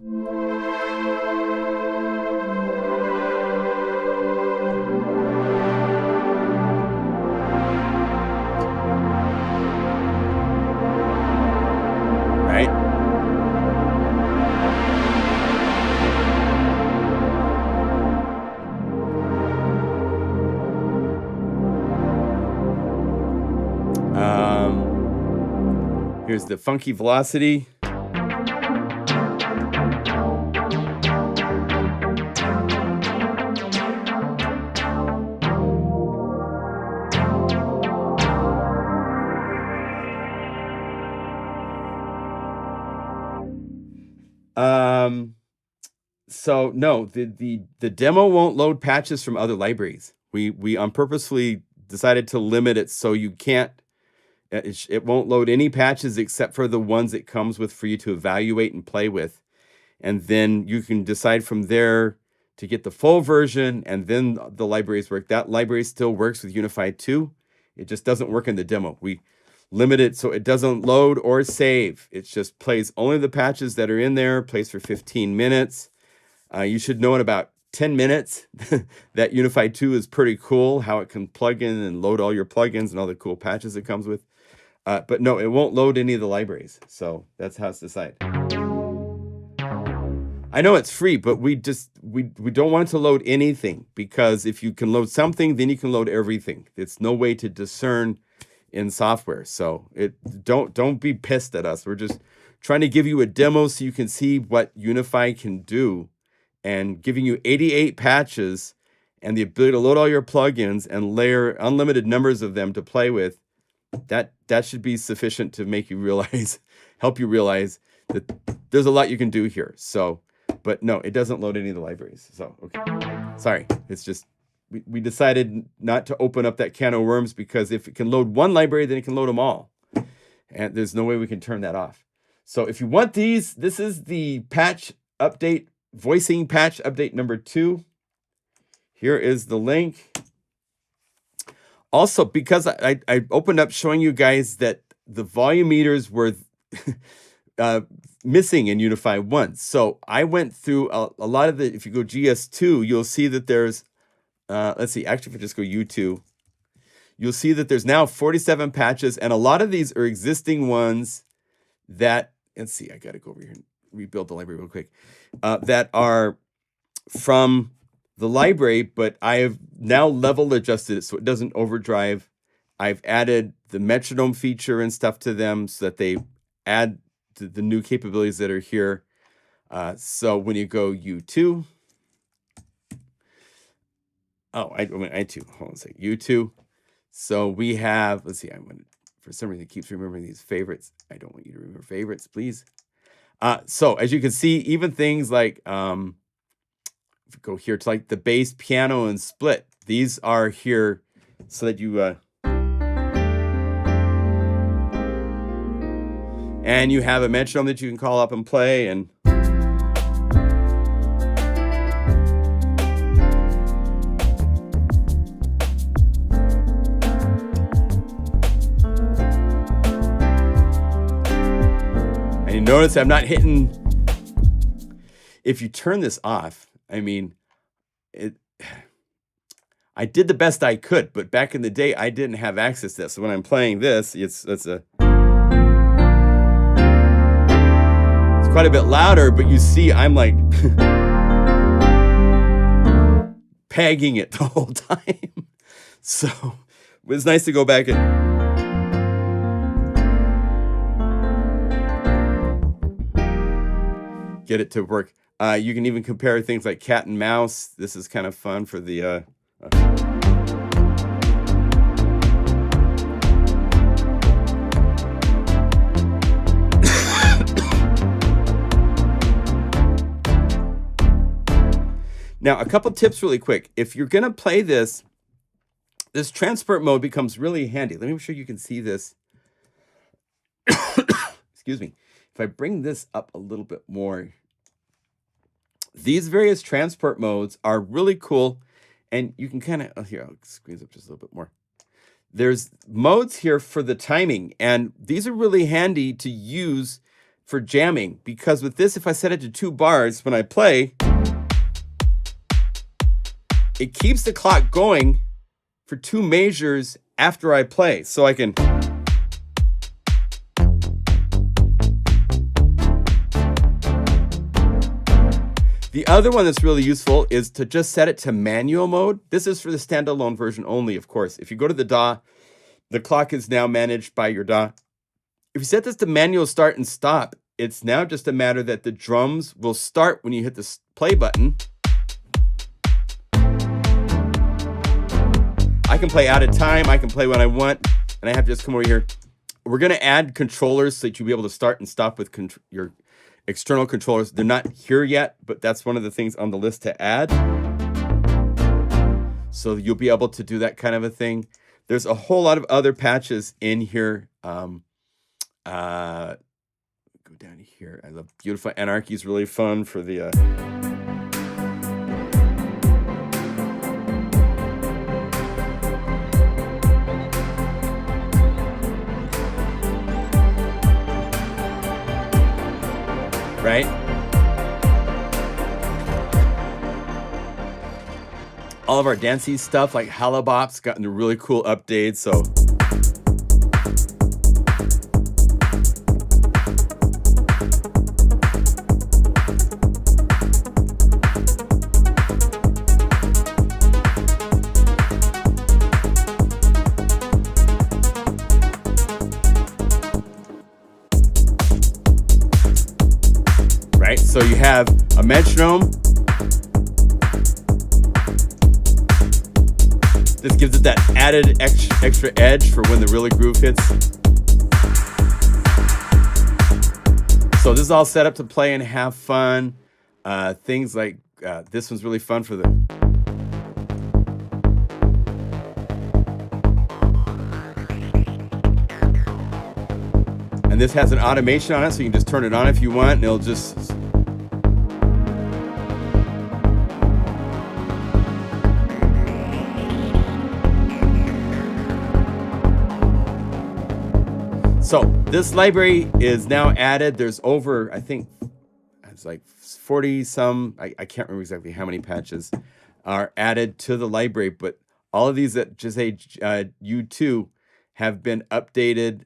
Right? Here's the funky velocity. So no, the demo won't load patches from other libraries. We purposefully decided to limit it so you can't. It won't load any patches except for the ones it comes with for you to evaluate and play with. And then you can decide from there to get the full version, and then the libraries work. That library still works with Unify 2. It just doesn't work in the demo. We limit it so it doesn't load or save. It just plays only the patches that are in there, plays for 15 minutes. You should know in about 10 minutes that Unify 2 is pretty cool, how it can plug in and load all your plugins and all the cool patches it comes with. But no, it won't load any of the libraries. So that's how it's decided. I know it's free, but we don't want it to load anything, because if you can load something, then you can load everything. It's no way to discern in software. So don't be pissed at us. We're just trying to give you a demo so you can see what Unify can do, and giving you 88 patches and the ability to load all your plugins and layer unlimited numbers of them to play with. That should be sufficient to make you realize, help you realize that there's a lot you can do here. So, but no, it doesn't load any of the libraries. So, okay, sorry. It's just, we decided not to open up that can of worms, because if it can load one library, then it can load them all. And there's no way we can turn that off. So if you want these, this is the patch update, voicing patch update number 2. Here is the link. Also, because I opened up showing you guys that the volume meters were missing in Unify 1. So I went through a lot of the, if you go GS2, you'll see that there's, let's see, actually, if I just go U2, you'll see that there's now 47 patches, and a lot of these are existing ones that, let's see, I got to go over here and rebuild the library real quick, that are from the library, but I have now level adjusted it so it doesn't overdrive. I've added the metronome feature and stuff to them so that they add the new capabilities that are here. So when you go U2, oh, I mean I2, hold on a second, U2. So we have, let's see, for some reason it keeps remembering these favorites. I don't want you to remember favorites, please. So as you can see, even things like, if you go here to like the bass, piano, and split, these are here so that you, and you have a metronome that you can call up and play, and you notice I'm not hitting. If you turn this off, I mean, I did the best I could, but back in the day, I didn't have access to that. So when I'm playing this, it's quite a bit louder, but you see I'm like pegging it the whole time. So it was nice to go back and get it to work. You can even compare things like cat and mouse. This is kind of fun for the Now, a couple tips really quick. If you're gonna play this transport mode becomes really handy. Let me make sure you can see this. Excuse me. If I bring this up a little bit more, these various transport modes are really cool, and you can kind of, oh, here, I'll squeeze up just a little bit more. There's modes here for the timing, and these are really handy to use for jamming, because with this, if I set it to 2 bars, when I play, it keeps the clock going for 2 measures after I play, so I can The other one that's really useful is to just set it to manual mode. This is for the standalone version only, of course. If you go to the DAW, the clock is now managed by your DAW. If you set this to manual start and stop, it's now just a matter that the drums will start when you hit the play button. I can play out of time, I can play when I want, and I have to just come over here. We're gonna add controllers so that you'll be able to start and stop with your external controllers. They're not here yet, but that's one of the things on the list to add. So you'll be able to do that kind of a thing. There's a whole lot of other patches in here. Go down here. I love Beautiful Anarchy is really fun for the All of our dancey stuff like Halabop's gotten a really cool update. So right, so you have a metronome. This gives it that added extra edge for when the really groove hits. So this is all set up to play and have fun. Things like this one's really fun for the... And this has an automation on it, so you can just turn it on if you want, and it'll just... So this library is now added. There's over, I think, it's like 40 some, I can't remember exactly how many patches are added to the library, but all of these that just say U2 have been updated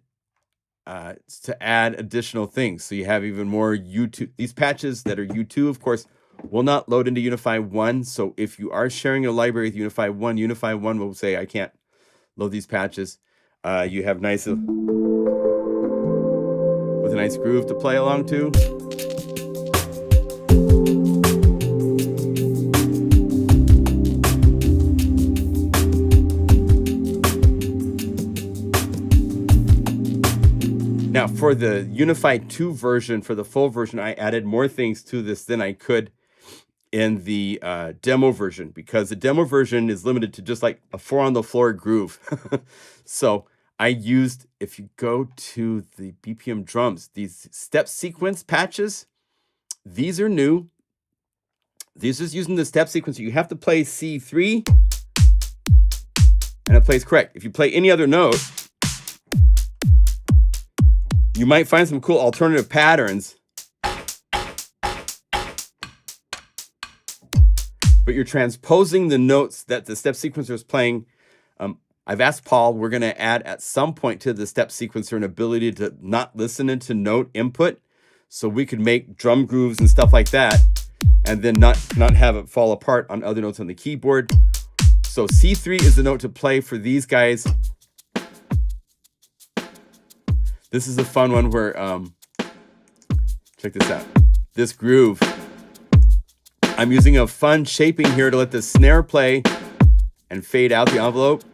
to add additional things. So you have even more U2. These patches that are U2, of course, will not load into Unifi 1. So if you are sharing a library with Unifi 1 will say, I can't load these patches. You have nice... with a nice groove to play along to. Now for the Unifi 2 version, for the full version, I added more things to this than I could in the demo version, because the demo version is limited to just like a 4-on-the-floor groove. So I used, if you go to the BPM drums, these step sequence patches, these are new. These is using the step sequence. You have to play C3 and it plays correct. If you play any other note, you might find some cool alternative patterns, but you're transposing the notes that the step sequencer is playing. I've asked Paul, we're going to add at some point to the step sequencer an ability to not listen into note input, so we could make drum grooves and stuff like that, and then not have it fall apart on other notes on the keyboard. So C3 is the note to play for these guys. This is a fun one where, check this out. This groove, I'm using a fun shaping here to let the snare play and fade out the envelope.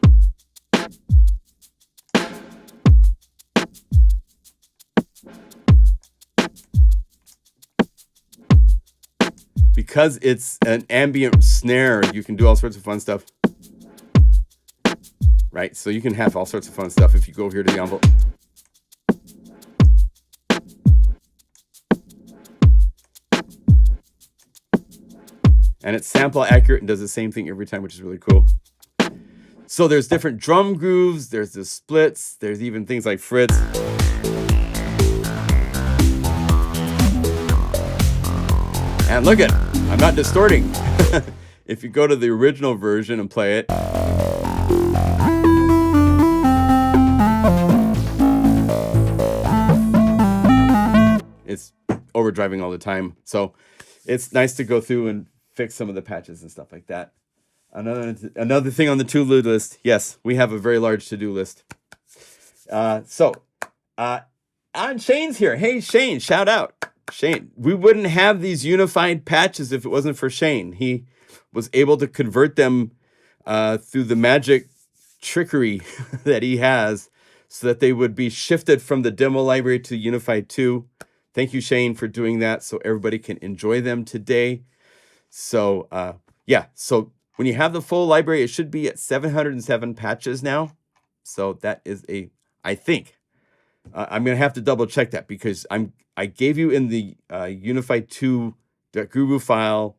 Because it's an ambient snare, you can do all sorts of fun stuff. Right? So you can have all sorts of fun stuff if you go here to the envelope. And it's sample accurate and does the same thing every time, which is really cool. So there's different drum grooves, there's the splits, there's even things like Fritz. And look at it, I'm not distorting. If you go to the original version and play it, it's overdriving all the time. So it's nice to go through and fix some of the patches and stuff like that. Another thing on the to-do list. Yes, we have a very large to-do list. On Shane's here. Hey, Shane, shout out. Shane, we wouldn't have these unified patches if it wasn't for Shane. He was able to convert them through the magic trickery that he has so that they would be shifted from the demo library to Unifi 2. Thank you, Shane, for doing that so everybody can enjoy them today. So, yeah, so when you have the full library, it should be at 707 patches now. So that is I think, I'm going to have to double check that because I gave you in the Unifi 2 Guru file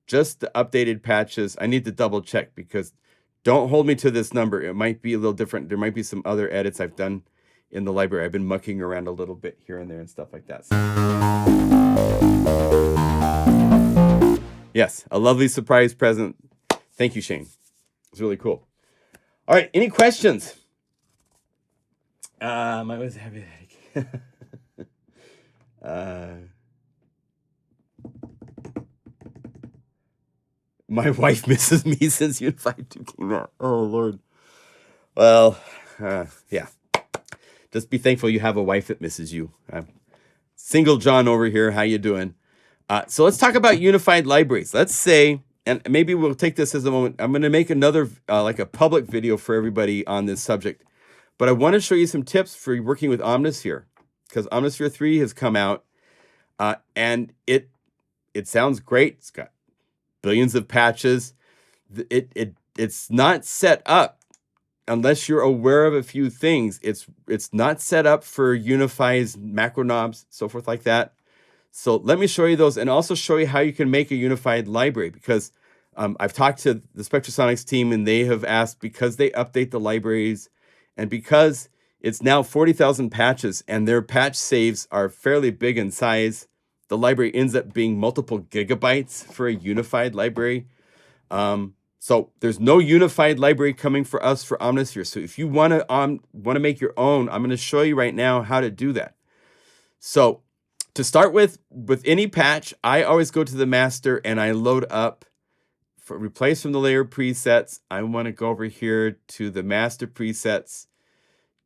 just the updated patches. I need to double check because don't hold me to this number. It might be a little different. There might be some other edits I've done in the library. I've been mucking around a little bit here and there and stuff like that. So. Yes, a lovely surprise present. Thank you, Shane. It's really cool. All right, any questions? I was having a headache. My wife misses me since Unifi 2 came out. Oh, Lord. Well, yeah. Just be thankful you have a wife that misses you. Single John over here. How you doing? So let's talk about unified libraries. Let's say, and maybe we'll take this as a moment. I'm going to make another, like a public video for everybody on this subject. But I want to show you some tips for working with Omnisphere, because Omnisphere 3 has come out, and it sounds great. It's got billions of patches. It's not set up, unless you're aware of a few things. It's not set up for Unifi's macro knobs, so forth like that. So let me show you those, and also show you how you can make a unified library, because I've talked to the Spectrasonics team, and they have asked, because they update the libraries, and because it's now 40,000 patches, and their patch saves are fairly big in size, the library ends up being multiple gigabytes for a unified library. So there's no unified library coming for us for Omnisphere. So if you want to make your own, I'm going to show you right now how to do that. So to start with any patch, I always go to the master and I load up for replace from the layer presets. I want to go over here to the master presets,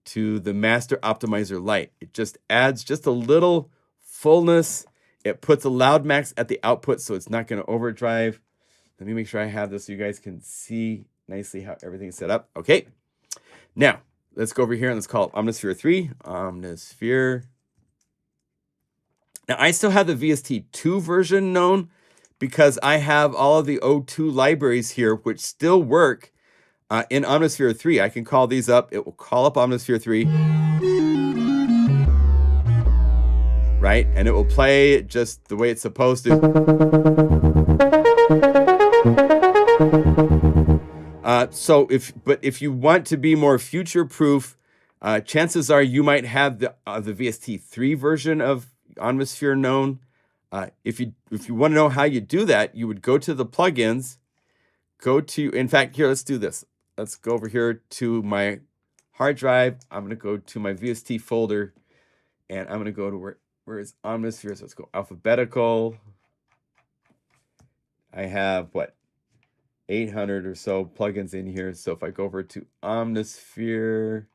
to the master optimizer light. It just adds just a little fullness. It puts a loud max at the output, so it's not going to overdrive. Let me make sure I have this so you guys can see nicely how everything's set up. Okay. Now, let's go over here and let's call it Omnisphere 3. Omnisphere. Now, I still have the VST2 version known because I have all of the O2 libraries here, which still work in Omnisphere 3. I can call these up. It will call up Omnisphere 3. Right? And it will play just the way it's supposed to. If you want to be more future-proof, chances are you might have the VST3 version of Omnisphere known. If you want to know how you do that, you would go to the plugins, in fact, here, let's do this. Let's go over here to my hard drive. I'm going to go to my VST folder, and I'm going to go to where is Omnisphere? So let's go alphabetical. I have, 800 or so plugins in here. So if I go over to Omnisphere,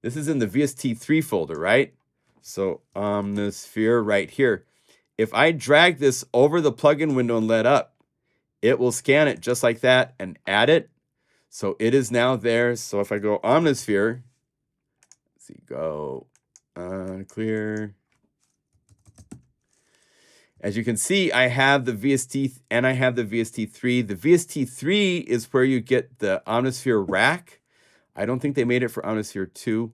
this is in the VST3 folder, right? So Omnisphere right here. If I drag this over the plugin window and let up, it will scan it just like that and add it. So it is now there. So if I go Omnisphere, let's see, go clear. As you can see, I have the VST and I have the VST3. The VST3 is where you get the Omnisphere rack. I don't think they made it for Omnisphere 2.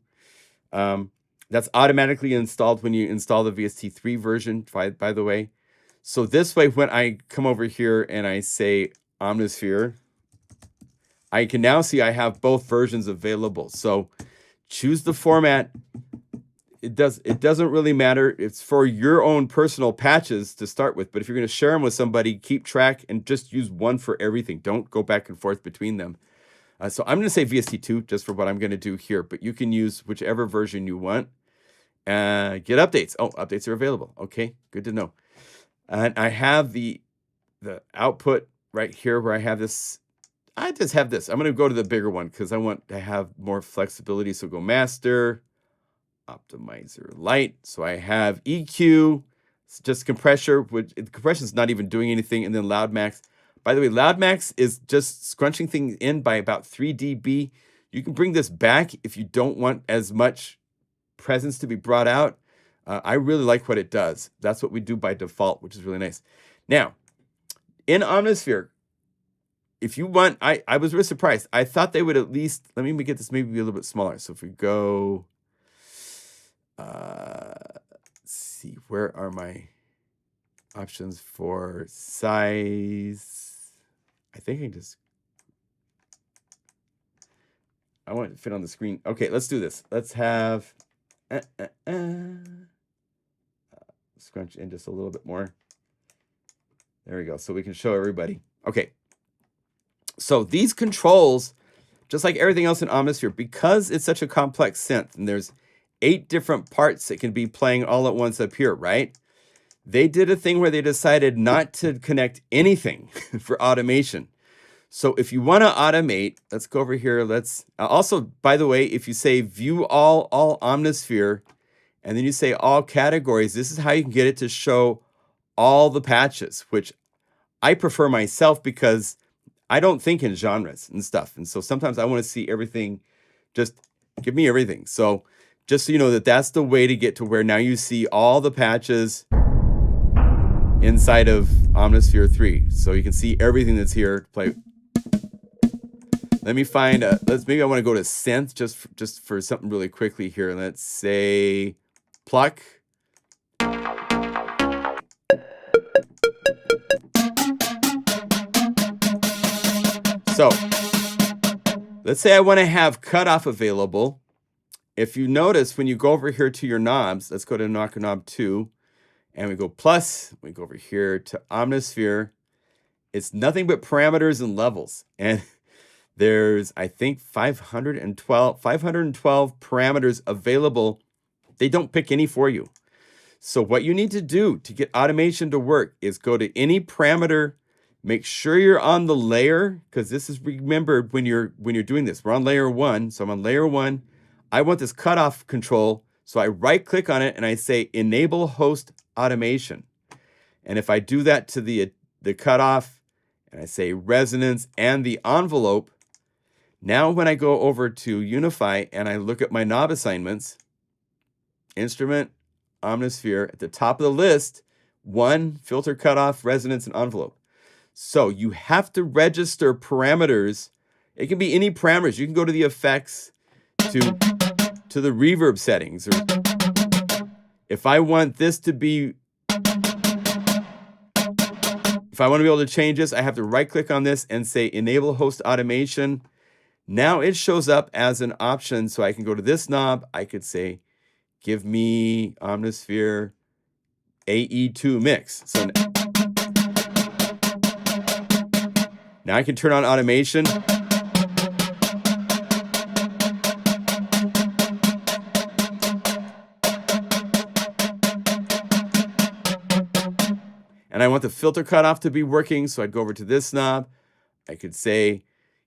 That's automatically installed when you install the VST3 version, by the way. So this way, when I come over here and I say Omnisphere, I can now see I have both versions available. So choose the format. It doesn't really matter. It's for your own personal patches to start with. But if you're going to share them with somebody, keep track and just use one for everything. Don't go back and forth between them. So I'm going to say VST2 just for what I'm going to do here. But you can use whichever version you want. Get updates. Oh, updates are available. Okay, good to know. And I have the output right here where I have this. I just have this. I'm going to go to the bigger one because I want to have more flexibility. So go master. Optimizer light. So I have EQ, it's just compressor, which the compression is not even doing anything, and then loud max. By the way, loud max is just scrunching things in by about 3 dB. You can bring this back if you don't want as much presence to be brought out. I really like what it does. That's what we do by default, which is really nice. Now, in Omnisphere, if you want, I was really surprised. I thought they would at least, let me get this maybe a little bit smaller. So if we go, let's see, where are my options for size? I think I want it to fit on the screen. Okay, let's do this. Let's have scrunch in just a little bit more. There we go. So we can show everybody. Okay, so these controls, just like everything else in Omnisphere, because it's such a complex synth, and there's 8 different parts that can be playing all at once up here, right? They did a thing where they decided not to connect anything for automation. So if you want to automate, let's go over here. Let's also, by the way, if you say view all Omnisphere, and then you say all categories, this is how you can get it to show all the patches, which I prefer myself because I don't think in genres and stuff. And so sometimes I want to see everything, just give me everything. So just so you know that that's the way to get to where now you see all the patches inside of Omnisphere 3. So you can see everything that's here to play. Let me find maybe I want to go to synth just for something really quickly here. Let's say pluck. So let's say I want to have cutoff available. If you notice, when you go over here to your knobs, let's go to knob 2, and we go plus, we go over here to Omnisphere. It's nothing but parameters and levels. And there's, I think, 512 parameters available. They don't pick any for you. So what you need to do to get automation to work is go to any parameter, make sure you're on the layer, because this is remembered when you're doing this. We're on layer 1, so I'm on layer 1. I want this cutoff control, so I right-click on it and I say Enable Host Automation. And if I do that to the cutoff, and I say resonance and the envelope, now when I go over to Unifi and I look at my knob assignments, instrument, Omnisphere, at the top of the list, 1, filter, cutoff, resonance, and envelope. So you have to register parameters. It can be any parameters. You can go to the effects, to the reverb settings. Or if I want this to be, if I want to be able to change this, I have to right-click on this and say Enable Host Automation. Now it shows up as an option, so I can go to this knob. I could say, give me Omnisphere AE2 mix. So now I can turn on automation. And I want the filter cutoff to be working, so I'd go over to this knob. I could say,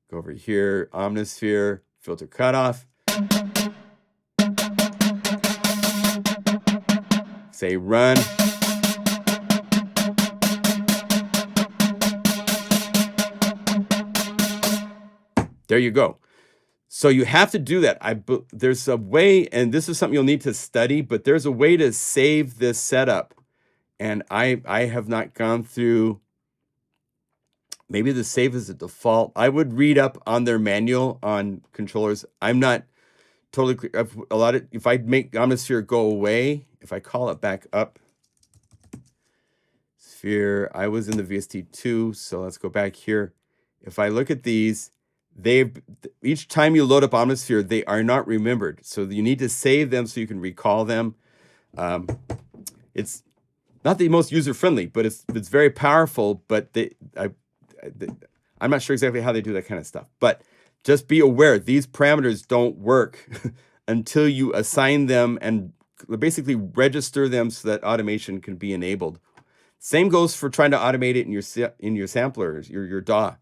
go over here, Omnisphere, filter cutoff. Say run. There you go. So you have to do that. There's a way, and this is something you'll need to study, but there's a way to save this setup. And I have not gone through, maybe the save is a default. I would read up on their manual on controllers. I'm not totally clear. If I make Omnisphere go away, if I call it back up, Sphere, I was in the VST2, so let's go back here. If I look at these, each time you load up Omnisphere, they are not remembered. So you need to save them so you can recall them. It's not the most user-friendly, but it's very powerful. But I'm not sure exactly how they do that kind of stuff. But just be aware, these parameters don't work until you assign them and basically register them so that automation can be enabled. Same goes for trying to automate it in your samplers, your DAW.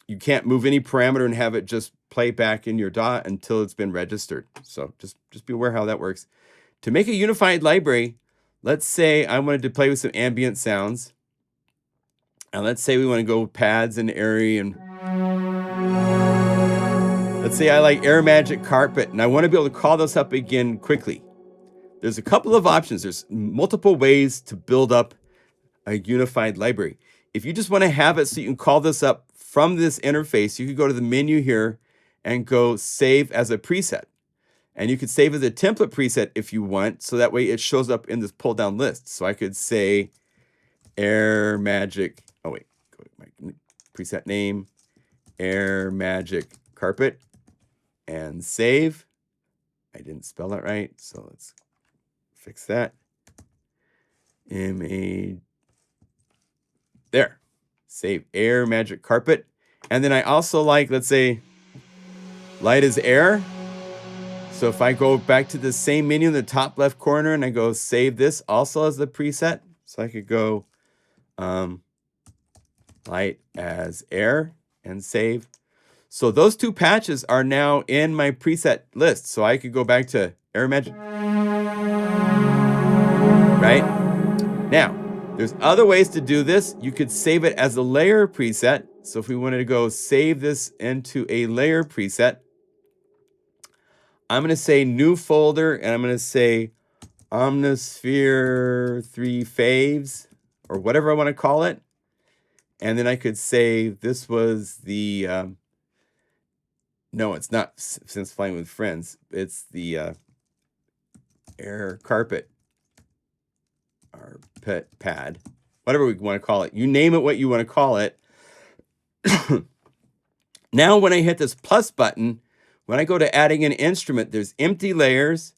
You can't move any parameter and have it just play back in your DAW until it's been registered. So just be aware how that works. To make a unified library, let's say I wanted to play with some ambient sounds. And let's say we want to go pads and airy, and let's say I like Air Magic Carpet, and I want to be able to call this up again quickly. There's a couple of options. There's multiple ways to build up a unified library. If you just want to have it so you can call this up from this interface, you could go to the menu here and go save as a preset. And you could save as a template preset if you want, so that way it shows up in this pull down list. So I could say Air Magic, go to my preset name, Air Magic Carpet, and save. I didn't spell that right, so let's fix that. There. save air, magic carpet. And then I also like, let's say, light as air. So if I go back to the same menu in the top left corner and I go save this also as the preset. So I could go light as air and save. So those two patches are now in my preset list. So I could go back to air magic. Right? Now, there's other ways to do this. You could save it as a layer preset. So if we wanted to go save this into a layer preset, I'm going to say new folder, and I'm going to say Omnisphere 3 faves, or whatever I want to call it. And then I could say this was the, no, it's not Since Flying with Friends. It's the air carpet, or pet pad, whatever we want to call it. You name it what you want to call it. Now when I hit this plus button, when I go to adding an instrument, there's empty layers.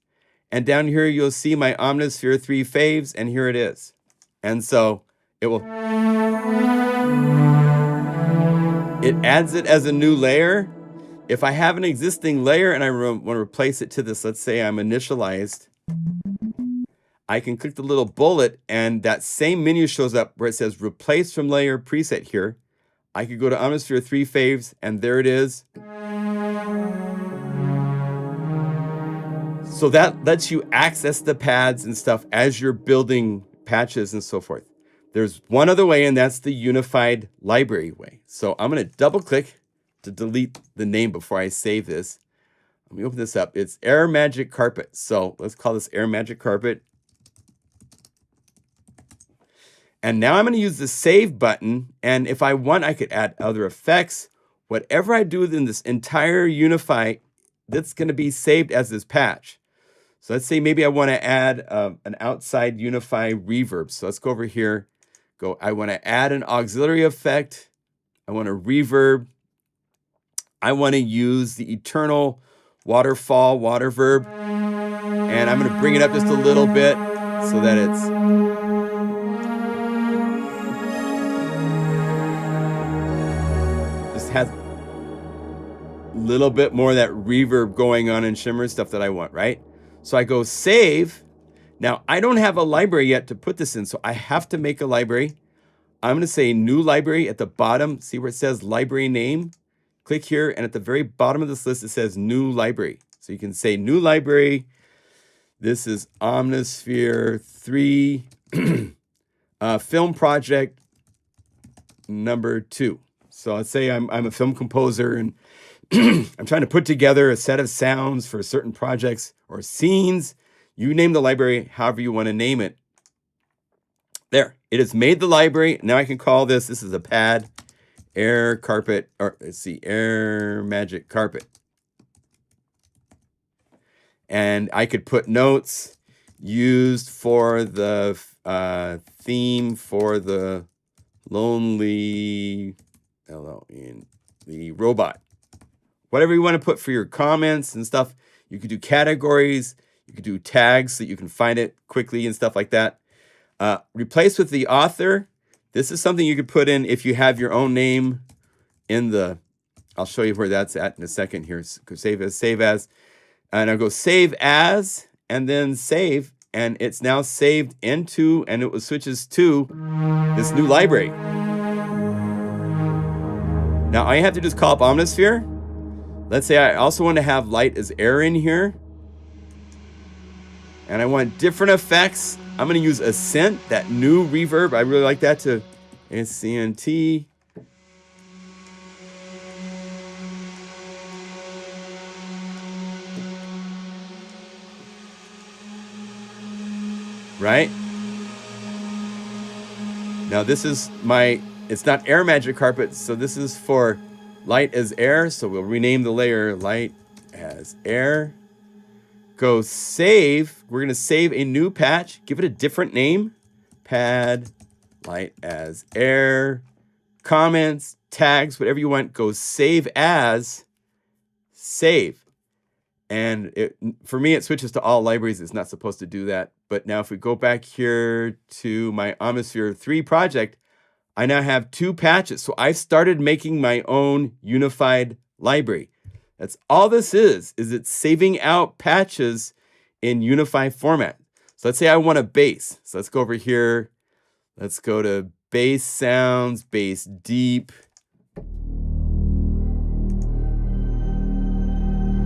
And down here, you'll see my Omnisphere 3 faves, and here it is. And so it will, it adds it as a new layer. If I have an existing layer and I want to replace it to this, let's say I'm initialized, I can click the little bullet and that same menu shows up where it says replace from layer preset here. I could go to Omnisphere 3 faves, and there it is. So that lets you access the pads and stuff as you're building patches and so forth. There's one other way, and that's the unified library way. So I'm going to double click to delete the name before I save this. Let me open this up. It's Air Magic Carpet. So let's call this Air Magic Carpet. And now I'm going to use the save button. And if I want, I could add other effects. Whatever I do in this entire Unify, that's going to be saved as this patch. So let's say maybe I want to add an outside Unify reverb. So let's go over here. I want to add an auxiliary effect. I want a reverb. I want to use the eternal waterfall water verb. And I'm going to bring it up just a little bit so that it's just has a little bit more of that reverb going on in Shimmer stuff that I want, right? So I go save. Now I don't have a library yet to put this in, so I have to make a library. I'm going to say new library at the bottom. See where it says library name? Click here, and at the very bottom of this list, it says new library. So you can say new library. This is Omnisphere 3 film project number 2. So let's say I'm a film composer, and I'm trying to put together a set of sounds for certain projects or scenes. You name the library however you want to name it. There, it has made the library. Now I can call this is a pad, air carpet, or let's see, air magic carpet. And I could put notes used for the theme for the lonely, the robot. Whatever you want to put for your comments and stuff. You could do categories. You could do tags so you can find it quickly and stuff like that. Replace with the author. This is something you could put in if you have your own name in the, I'll show you where that's at in a second here. Save as, and I'll go save as, and then save, and it's now saved into, and it switches to this new library. Now all you have to do is call up Omnisphere. Let's say I also want to have light as air in here. And I want different effects. I'm going to use Ascent, that new reverb. I really like that, to Ascent. Right? Now this is it's not Air Magic Carpet, so this is for light as air. So we'll rename the layer light as air. Go save. We're going to save a new patch. Give it a different name. Pad, light as air, comments, tags, whatever you want. Go save as, save. And for me, it switches to all libraries. It's not supposed to do that. But now if we go back here to my Omnisphere 3 project, I now have 2 patches. So I've started making my own unified library. That's all this is it's saving out patches in Unifi format. So let's say I want a bass. So let's go over here. Let's go to bass sounds, bass deep.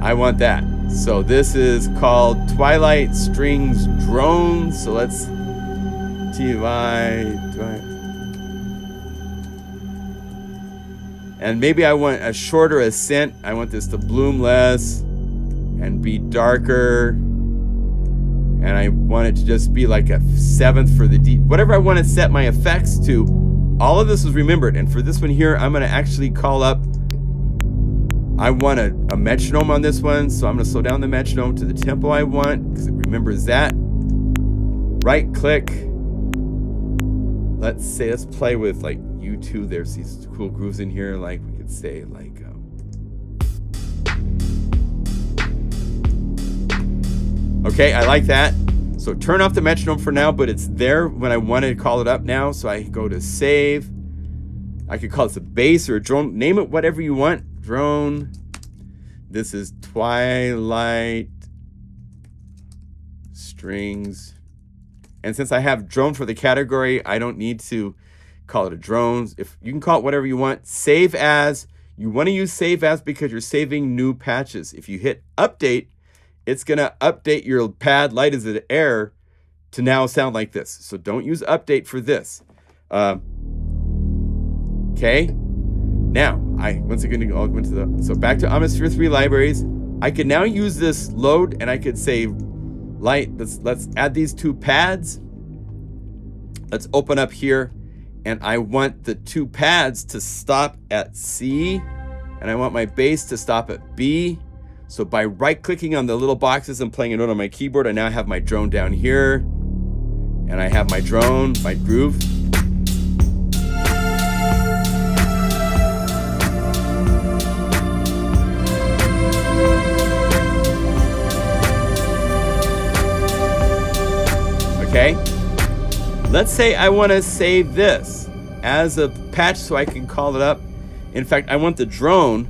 I want that. So this is called Twilight Strings Drone. So let's and maybe I want a shorter Ascent. I want this to bloom less and be darker. And I want it to just be like a 7th for the deep. Whatever I want to set my effects to, all of this is remembered. And for this one here, I'm going to actually call up, I want a metronome on this one. So I'm going to slow down the metronome to the tempo I want because it remembers that. Right click. Let's play with like U2. There's these cool grooves in here. Like we could say like, okay, I like that. So turn off the metronome for now, but it's there when I want to call it up now. So I go to save. I could call this a bass or a drone. Name it whatever you want. Drone. This is Twilight Strings. And since I have drone for the category, I don't need to call it a drone. If you can call it whatever you want. Save as. You want to use save as because you're saving new patches. If you hit update, it's going to update your pad light as an air to now sound like this. So don't use update for this. Okay. Now, once again, I'll go into so back to Atmosphere 3 libraries. I can now use this load and I could say light. Let's add these 2 pads. Let's open up here. And I want the 2 pads to stop at C. And I want my bass to stop at B. So by right-clicking on the little boxes and playing a note on my keyboard, I now have my drone down here. And I have my drone, my groove. Okay. Let's say I want to save this as a patch so I can call it up. In fact, I want the drone.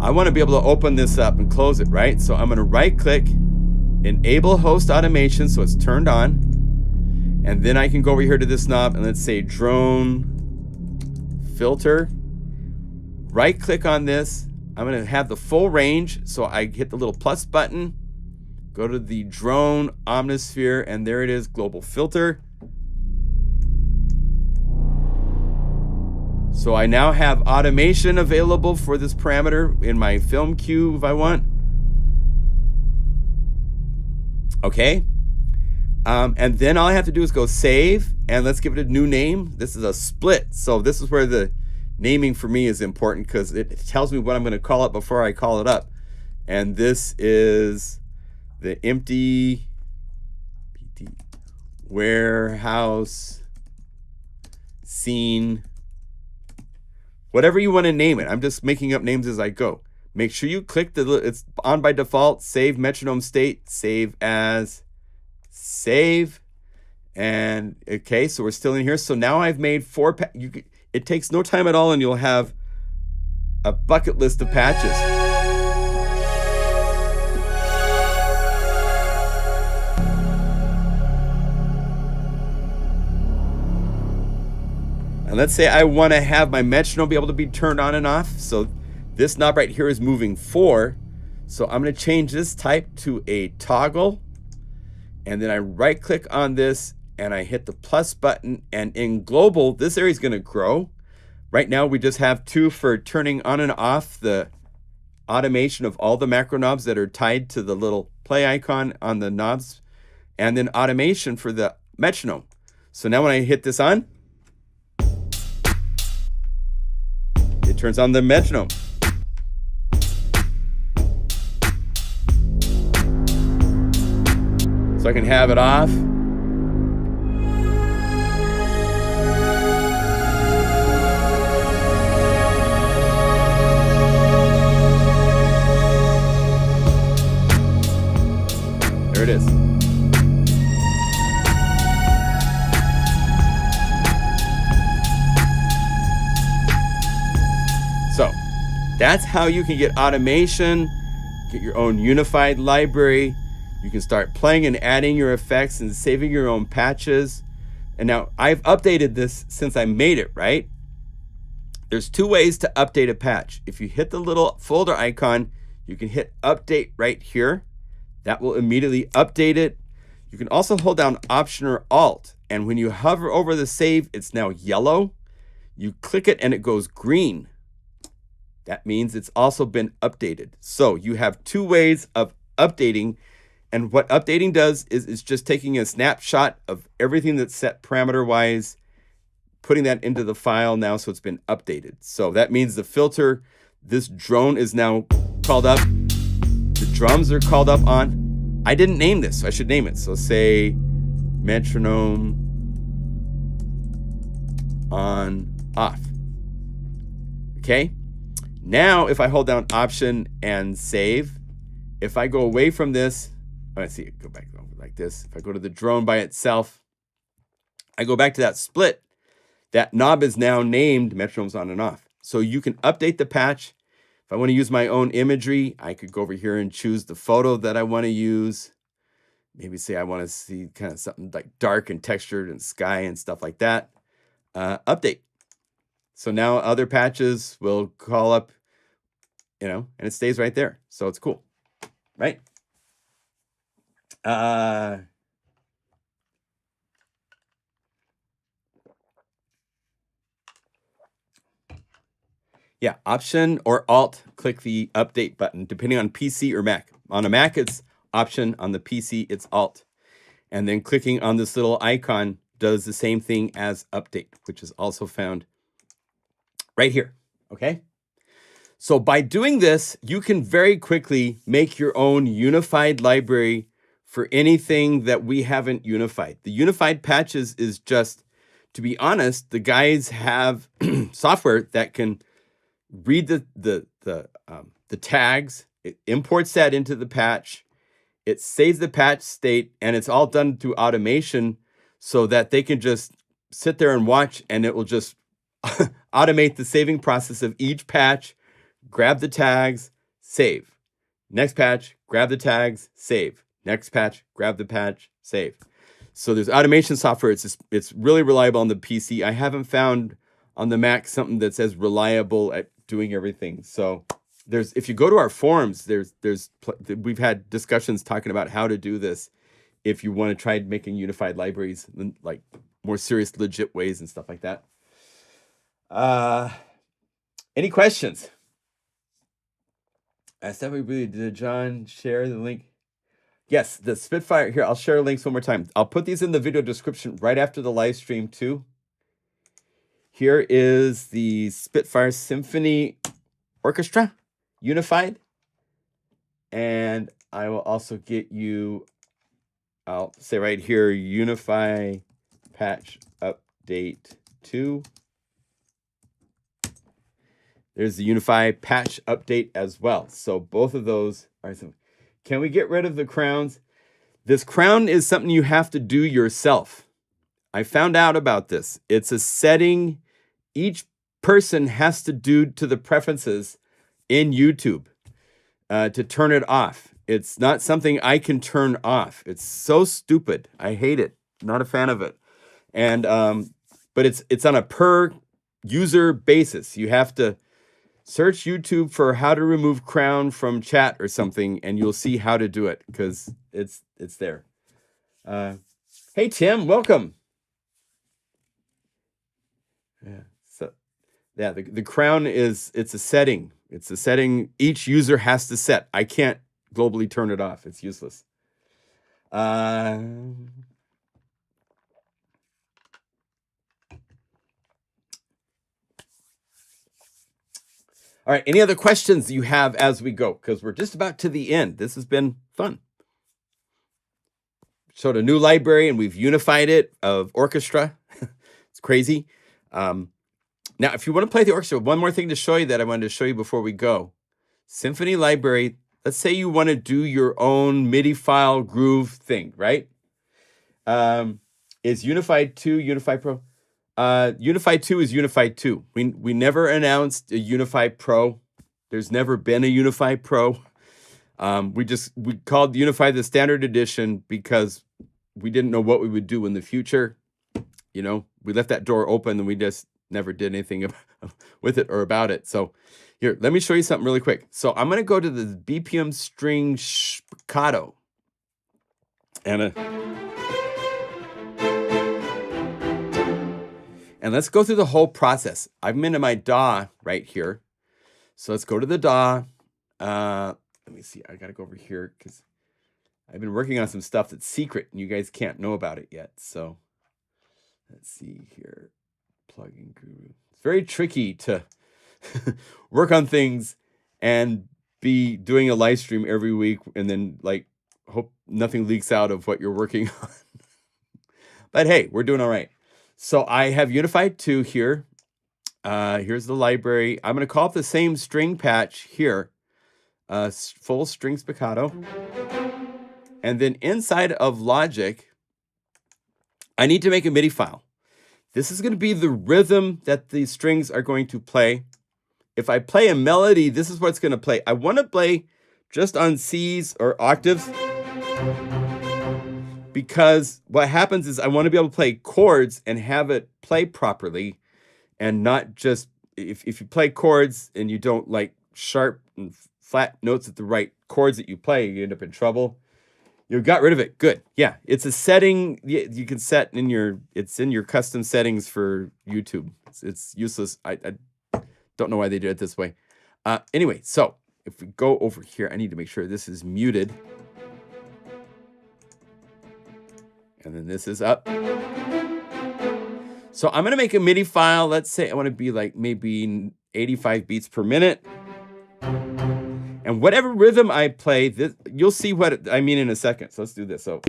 I want to be able to open this up and close it, right? So I'm going to right click, enable host automation so it's turned on. And then I can go over here to this knob and let's say drone filter. Right click on this. I'm going to have the full range. So I hit the little plus button, go to the drone omnisphere, and there it is, global filter. So I now have automation available for this parameter in my film queue if I want. Okay. And then all I have to do is go save, and let's give it a new name. This is a split. So this is where the naming for me is important because it tells me what I'm going to call it before I call it up. And this is the empty warehouse scene. Whatever you want to name it. I'm just making up names as I go. Make sure you click it's on by default, save metronome state, save as, save. And okay, so we're still in here. So now I've made 4 it takes no time at all and you'll have a bucket list of patches. And let's say I want to have my metronome be able to be turned on and off. So this knob right here is moving 4. So I'm going to change this type to a toggle. And then I right click on this and I hit the plus button. And in global, this area is going to grow. Right now, we just have 2 for turning on and off the automation of all the macro knobs that are tied to the little play icon on the knobs. And then automation for the metronome. So now when I hit this on, it turns on the metronome. So I can have it off. There it is. That's how you can get automation, get your own unified library. You can start playing and adding your effects and saving your own patches. And now I've updated this since I made it, right? There's two ways to update a patch. If you hit the little folder icon, you can hit update right here. That will immediately update it. You can also hold down Option or Alt, and when you hover over the save, it's now yellow. You click it and it goes green. That means it's also been updated. So you have two ways of updating, and what updating does is it's just taking a snapshot of everything that's set parameter-wise, putting that into the file now so it's been updated. So that means the filter, this drone is now called up. The drums are called up on. I didn't name this, so I should name it. So say metronome on off. Okay? Now if I hold down Option and save, if I go away from this, let's see, go back over like this. If I go to the drone by itself, I go back to that split. That knob is now named metronomes on and off. So you can update the patch. If I want to use my own imagery, I could go over here and choose the photo that I want to use. Maybe say I want to see kind of something like dark and textured and sky and stuff like that. Update. So now other patches will call up, and it stays right there. So it's cool, right? Yeah, Option or Alt, click the update button, depending on PC or Mac. On a Mac, it's Option. On the PC, it's Alt. And then clicking on this little icon does the same thing as update, which is also found right here, okay? So by doing this, you can very quickly make your own unified library for anything that we haven't unified. The unified patches is just, to be honest, the guys have software that can read the tags, it imports that into the patch, it saves the patch state, and it's all done through automation so that they can just sit there and watch, and it will just automate the saving process of each patch, grab the tags, save. Next patch, grab the tags, save. Next patch, grab the patch, save. So there's automation software. It's really reliable on the PC. I haven't found on the Mac something that's as reliable at doing everything. So if you go to our forums, we've had discussions talking about how to do this if you want to try making unified libraries in like more serious, legit ways and stuff like that. Any questions? I said we really did. John, share the link. Yes, the Spitfire. Here, I'll share links one more time. I'll put these in the video description right after the live stream too. Here is the Spitfire Symphony Orchestra Unified. And I will also get you, I'll say right here, Unify Patch Update 2. There's the Unify Patch Update as well. So both of those are some. Can we get rid of the crowns? This crown is something you have to do yourself. I found out about this. It's a setting each person has to do to the preferences in YouTube to turn it off. It's not something I can turn off. It's so stupid. I hate it. Not a fan of it. And but it's on a per user basis. You have to search YouTube for how to remove crown from chat or something, and you'll see how to do it because it's there. Hey Tim, welcome. Yeah. So yeah, the crown it's a setting. It's a setting each user has to set. I can't globally turn it off. It's useless. All right, any other questions you have as we go? Because we're just about to the end. This has been fun. Showed a new library, and we've unified it of orchestra. It's crazy. Now, if you want to play the orchestra, one more thing to show you that I wanted to show you before we go. Symphony Library, let's say you want to do your own MIDI file groove thing, right? Is Unified 2 Unifi Pro? Unified 2 is Unified 2. We never announced a Unified Pro. There's never been a Unify Pro. We called Unify the standard edition because we didn't know what we would do in the future. You know, we left that door open and we just never did anything with it or about it. So here, let me show you something really quick. So I'm going to go to the BPM string spiccato. And let's go through the whole process. I'm into my DAW right here. So let's go to the DAW. Let me see. I got to go over here because I've been working on some stuff that's secret and you guys can't know about it yet. So let's see here. Plugin Guru. It's very tricky to work on things and be doing a live stream every week and then like hope nothing leaks out of what you're working on. But hey, we're doing all right. So I have Unify 2 here. Here's the library. I'm going to call up the same string patch here. Full string spiccato. And then inside of Logic, I need to make a MIDI file. This is going to be the rhythm that the strings are going to play. If I play a melody, this is what it's going to play. I want to play just on C's or octaves because what happens is I want to be able to play chords and have it play properly and not just, if you play chords and you don't like sharp and flat notes at the right chords that you play, you end up in trouble. You got rid of it. Good. Yeah, it's a setting you can set in it's in your custom settings for YouTube. It's useless. I don't know why they did it this way. Anyway, so if we go over here, I need to make sure this is muted. And then this is up. So I'm going to make a MIDI file. Let's say I want to be like maybe 85 beats per minute. And whatever rhythm I play, you'll see what I mean in a second. So let's do this. So.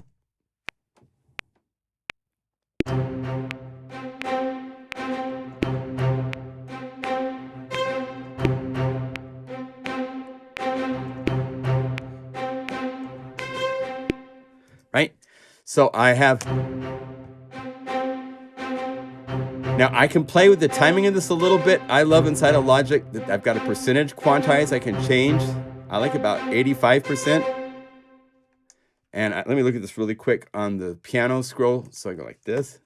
Right? So I have. Now I can play with the timing of this a little bit. I love inside of Logic that I've got a percentage quantize I can change. I like about 85%. And let me look at this really quick on the piano scroll. So I go like this.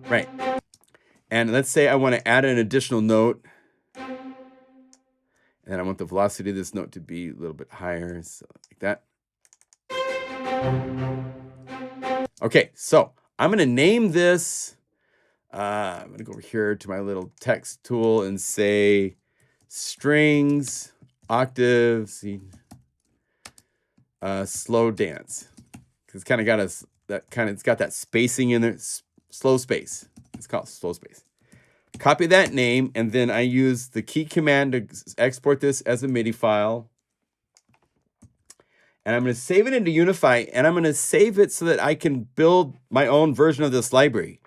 Right. And let's say I want to add an additional note. And I want the velocity of this note to be a little bit higher, so like that. Okay, so I'm going to name this. I'm going to go over here to my little text tool and say strings, octaves, slow dance. It's kind of got it's got that spacing in there, slow space. It's called slow space. Copy that name, and then I use the key command to export this as a MIDI file. And I'm going to save it into Unify, and I'm going to save it so that I can build my own version of this library,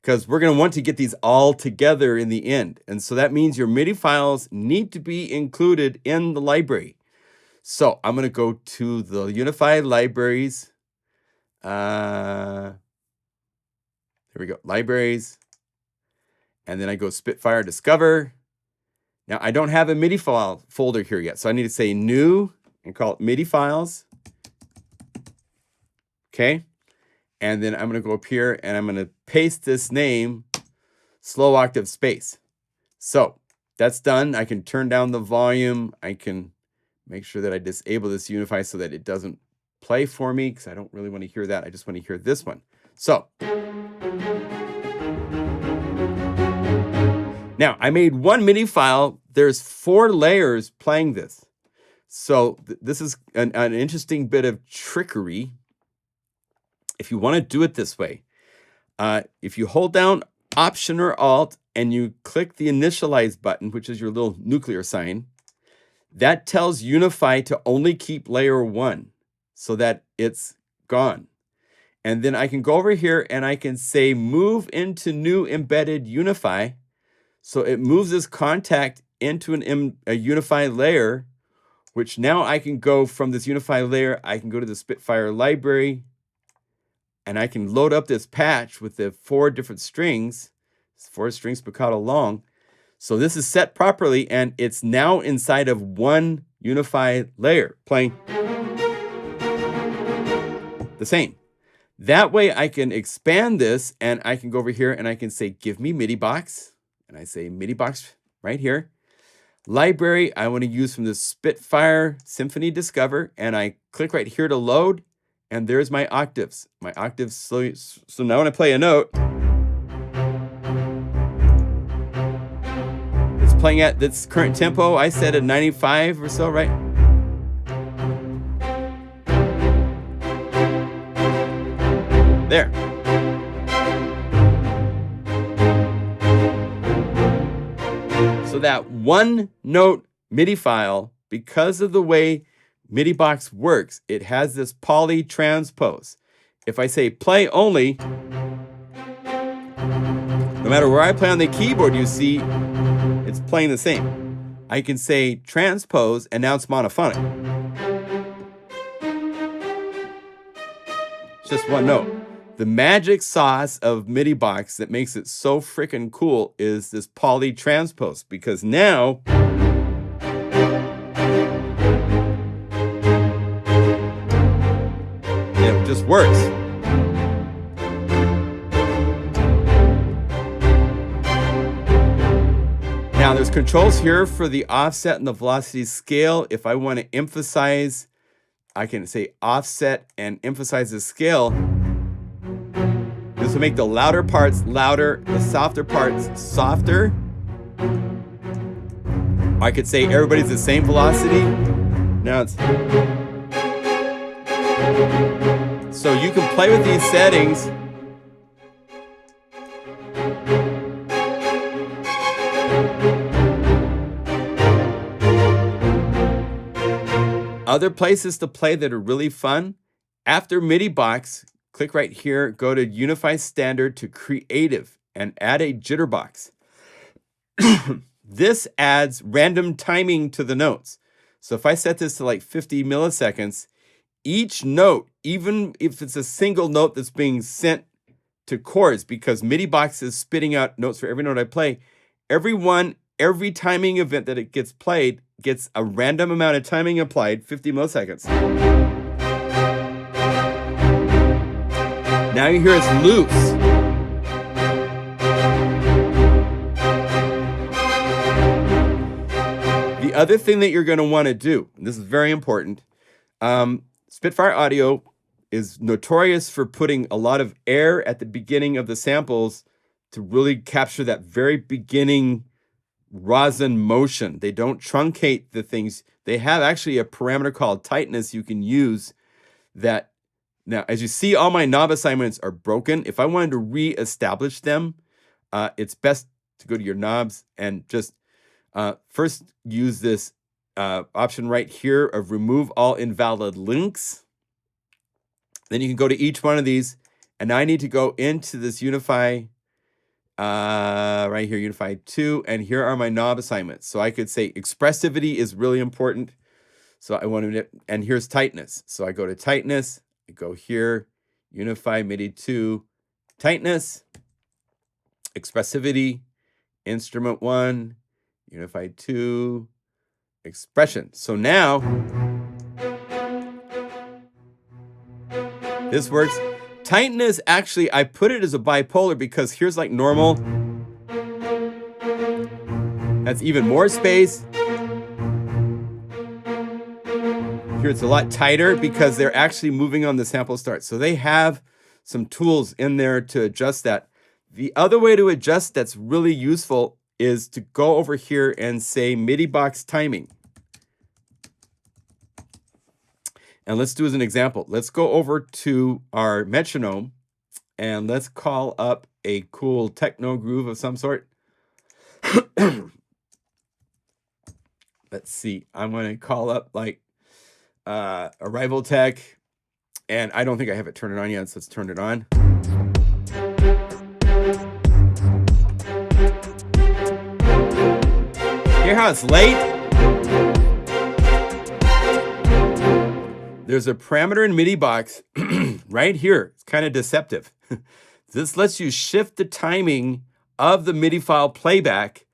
because we're going to want to get these all together in the end. And so that means your MIDI files need to be included in the library. So I'm going to go to the Unify libraries. Here we go, libraries. And then I go Spitfire Discover. Now I don't have a MIDI file folder here yet, so I need to say new and call it MIDI files. Okay. And then I'm going to go up here and I'm going to paste this name, slow octave space. So that's done. I can turn down the volume. I can make sure that I disable this Unify so that it doesn't play for me, because I don't really want to hear that. I just want to hear this one. So now I made one MIDI file. There's 4 layers playing this. So this is an interesting bit of trickery. If you want to do it this way, if you hold down Option or Alt and you click the initialize button, which is your little nuclear sign, that tells Unify to only keep layer 1 so that it's gone. And then I can go over here and I can say move into new embedded Unify. So it moves this Kontakt into a Unify layer which now I can go from this Unifi layer, I can go to the Spitfire library, and I can load up this patch with the 4 different strings. It's 4 strings spiccato long. So this is set properly, and it's now inside of one Unifi layer, playing the same. That way I can expand this, and I can go over here and I can say, give me MIDI box. And I say MIDI box right here. Library, I want to use from the Spitfire Symphony Discover, and I click right here to load, and there's my octaves. My octaves, so now when I play a note, it's playing at this current tempo. I set at 95 or so, right? There. So that one note MIDI file, because of the way MIDI box works, it has this poly transpose. If I say play only, no matter where I play on the keyboard, you see it's playing the same. I can say transpose, and now it's monophonic. It's just one note. The magic sauce of MIDI box that makes it so freaking cool is this poly transpose, because now it just works. Now there's controls here for the offset and the velocity scale. If I want to emphasize, I can say offset and emphasize the scale. This will make the louder parts louder, the softer parts softer. I could say everybody's the same velocity. Now it's... So you can play with these settings. Other places to play that are really fun. After MIDI box, click right here, go to Unifi Standard to Creative, and add a jitterbox. This adds random timing to the notes. So if I set this to like 50 milliseconds, each note, even if it's a single note that's being sent to chords, because MIDI box is spitting out notes for every note I play, every timing event that it gets played gets a random amount of timing applied, 50 milliseconds. Now you hear it's loose. The other thing that you're going to want to do, and this is very important, Spitfire Audio is notorious for putting a lot of air at the beginning of the samples to really capture that very beginning rosin motion. They don't truncate the things. They have actually a parameter called tightness you can use that. Now, as you see, all my knob assignments are broken. If I wanted to re-establish them, it's best to go to your knobs and just first use this option right here of remove all invalid links. Then you can go to each one of these, and I need to go into this Unifi, right here, Unifi 2, and here are my knob assignments. So I could say expressivity is really important. So I want to, and here's tightness. So I go to tightness, I go here, Unifi MIDI 2, tightness, expressivity, instrument 1, Unifi 2, expression. So now, this works. Tightness, actually, I put it as a bipolar because here's like normal. That's even more space. Here it's a lot tighter because they're actually moving on the sample start. So they have some tools in there to adjust that. The other way to adjust that's really useful is to go over here and say MIDI box timing. And let's do as an example. Let's go over to our metronome and let's call up a cool techno groove of some sort. Let's see. I'm going to call up like Arrival Tech, and I don't think I have it turned on yet, so let's turn it on. Hear how it's late? there's a parameter in MIDI box right here. It's kind of deceptive. This lets you shift the timing of the MIDI file playback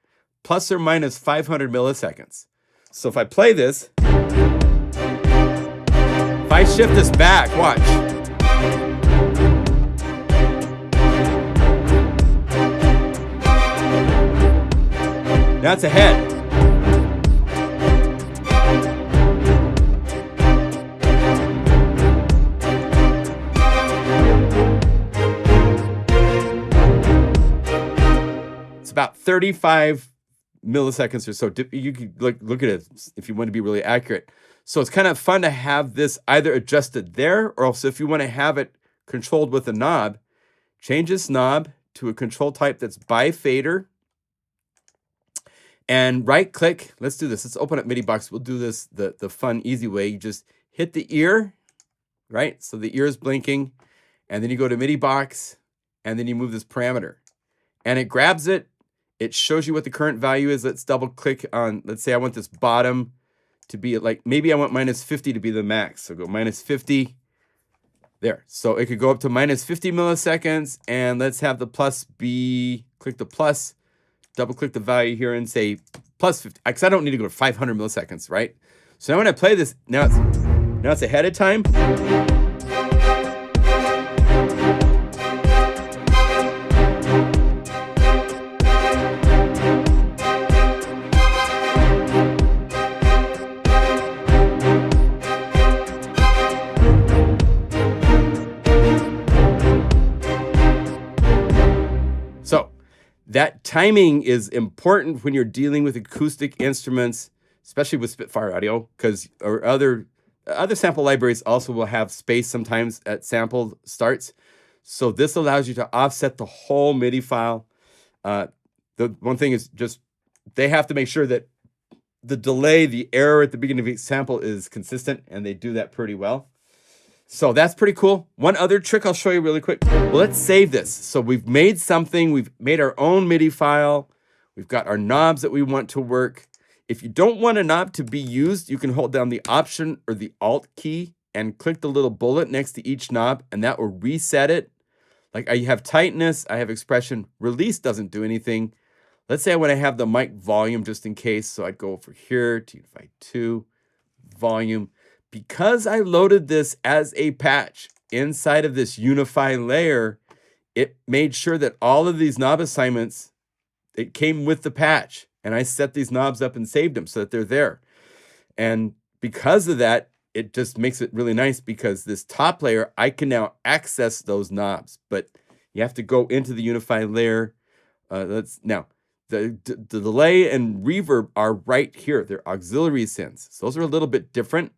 plus or minus 500 milliseconds. So if I play this, if I shift this back, watch. Now it's ahead. It's about 35 milliseconds or so. You could look at it if you want to be really accurate. So it's kind of fun to have this either adjusted there, or also if you want to have it controlled with a knob, change this knob to a control type that's bifader. And right click, let's do this. Let's open up MIDI box. We'll do this the fun, easy way. You just hit the ear, right? So the ear is blinking, and then you go to MIDI box, and then you move this parameter. And it grabs it. It shows you what the current value is. Let's double click on, let's say I want this bottom to be like, maybe I want minus 50 to be the max. So go minus 50. There. So it could go up to minus 50 milliseconds. And let's have the plus be, click the plus. Double click the value here and say plus 50, because I don't need to go to 500 milliseconds, right? So now when I play this, now it's ahead of time. So that timing is important when you're dealing with acoustic instruments, especially with Spitfire audio, because other sample libraries also will have space sometimes at sample starts. So this allows you to offset the whole MIDI file. The one thing is just they have to make sure that the delay, the error at the beginning of each sample is consistent, and they do that pretty well. So that's pretty cool. One other trick I'll show you really quick. Well, let's save this. So we've made something. We've made our own MIDI file. We've got our knobs that we want to work. If you don't want a knob to be used, you can hold down the Option or the Alt key and click the little bullet next to each knob, and that will reset it. Like I have tightness, I have expression. Release doesn't do anything. Let's say I want to have the mic volume just in case. So I'd go over here to Unify 2, volume. Because I loaded this as a patch inside of this Unify layer, it made sure that all of these knob assignments, it came with the patch. And I set these knobs up and saved them so that they're there. And because of that, it just makes it really nice because this top layer, I can now access those knobs. But you have to go into the Unify layer. Now, the delay and reverb are right here. They're auxiliary synths. So those are a little bit different.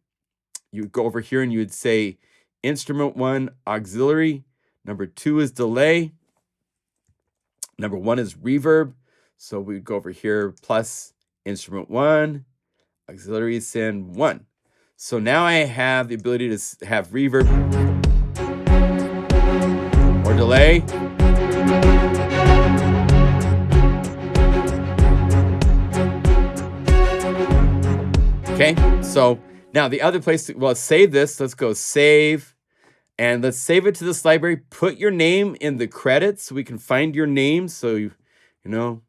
You would go over here and you would say instrument 1, auxiliary. Number 2 is delay. Number 1 is reverb. So we would go over here, plus instrument 1, auxiliary synth 1. So now I have the ability to have reverb or delay. Okay, so now the other place, well, save this. Let's go save, and let's save it to this library. Put your name in the credits so we can find your name. So, you know,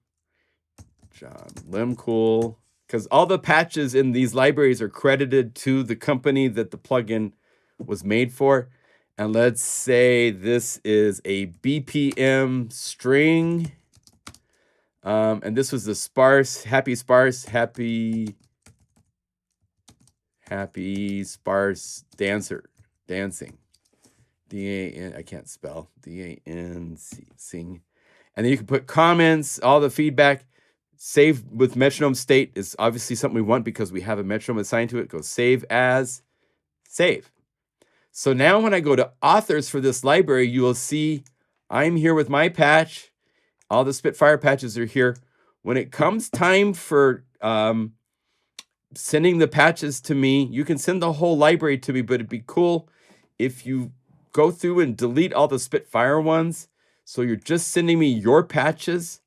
John Limcool, because all the patches in these libraries are credited to the company that the plugin was made for. And let's say this is a BPM string. And this was the sparse, happy sparse dancing. D-A-N, I can't spell. D-A-N-C, sing. And then you can put comments, all the feedback. Save with metronome state is obviously something we want because we have a metronome assigned to it. Go save as, save. So now when I go to authors for this library, you will see I'm here with my patch. All the Spitfire patches are here. When it comes time for sending the patches to me, you can send the whole library to me, but it'd be cool if you go through and delete all the Spitfire ones. So you're just sending me your patches.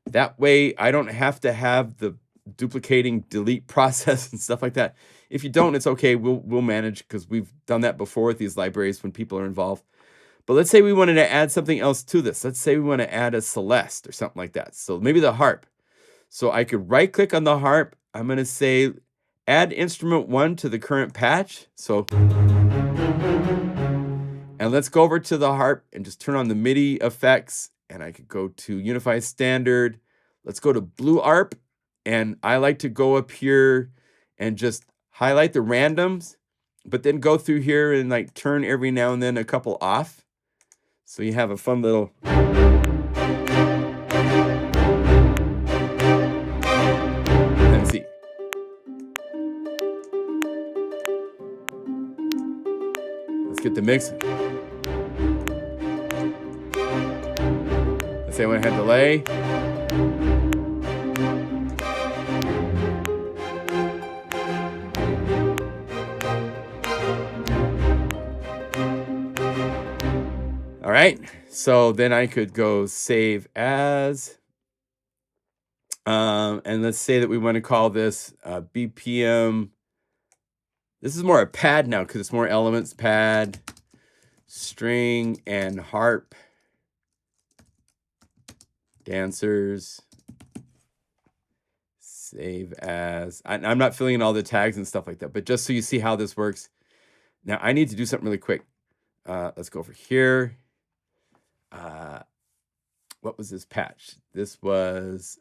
That way I don't have to have the duplicating delete process and stuff like that. If you don't, it's okay. We'll manage, because we've done that before with these libraries when people are involved. But let's say we wanted to add something else to this. Let's say we want to add a Celeste or something like that. So maybe the harp. So I could right click on the harp. I'm going to say add instrument 1 to the current patch. So, and let's go over to the harp and just turn on the MIDI effects. And I could go to Unify Standard. Let's go to Blue Arp. And I like to go up here and just highlight the randoms, but then go through here and like turn every now and then a couple off. So you have a fun little. Let's see. Let's get the mix. Let's say I want to have delay. All right, so then I could go save as, and let's say that we want to call this BPM. This is more a pad now because it's more elements, pad, string, and harp, dancers, save as. I'm not filling in all the tags and stuff like that, but just so you see how this works. Now I need to do something really quick. Let's go over here. What was this patch? This was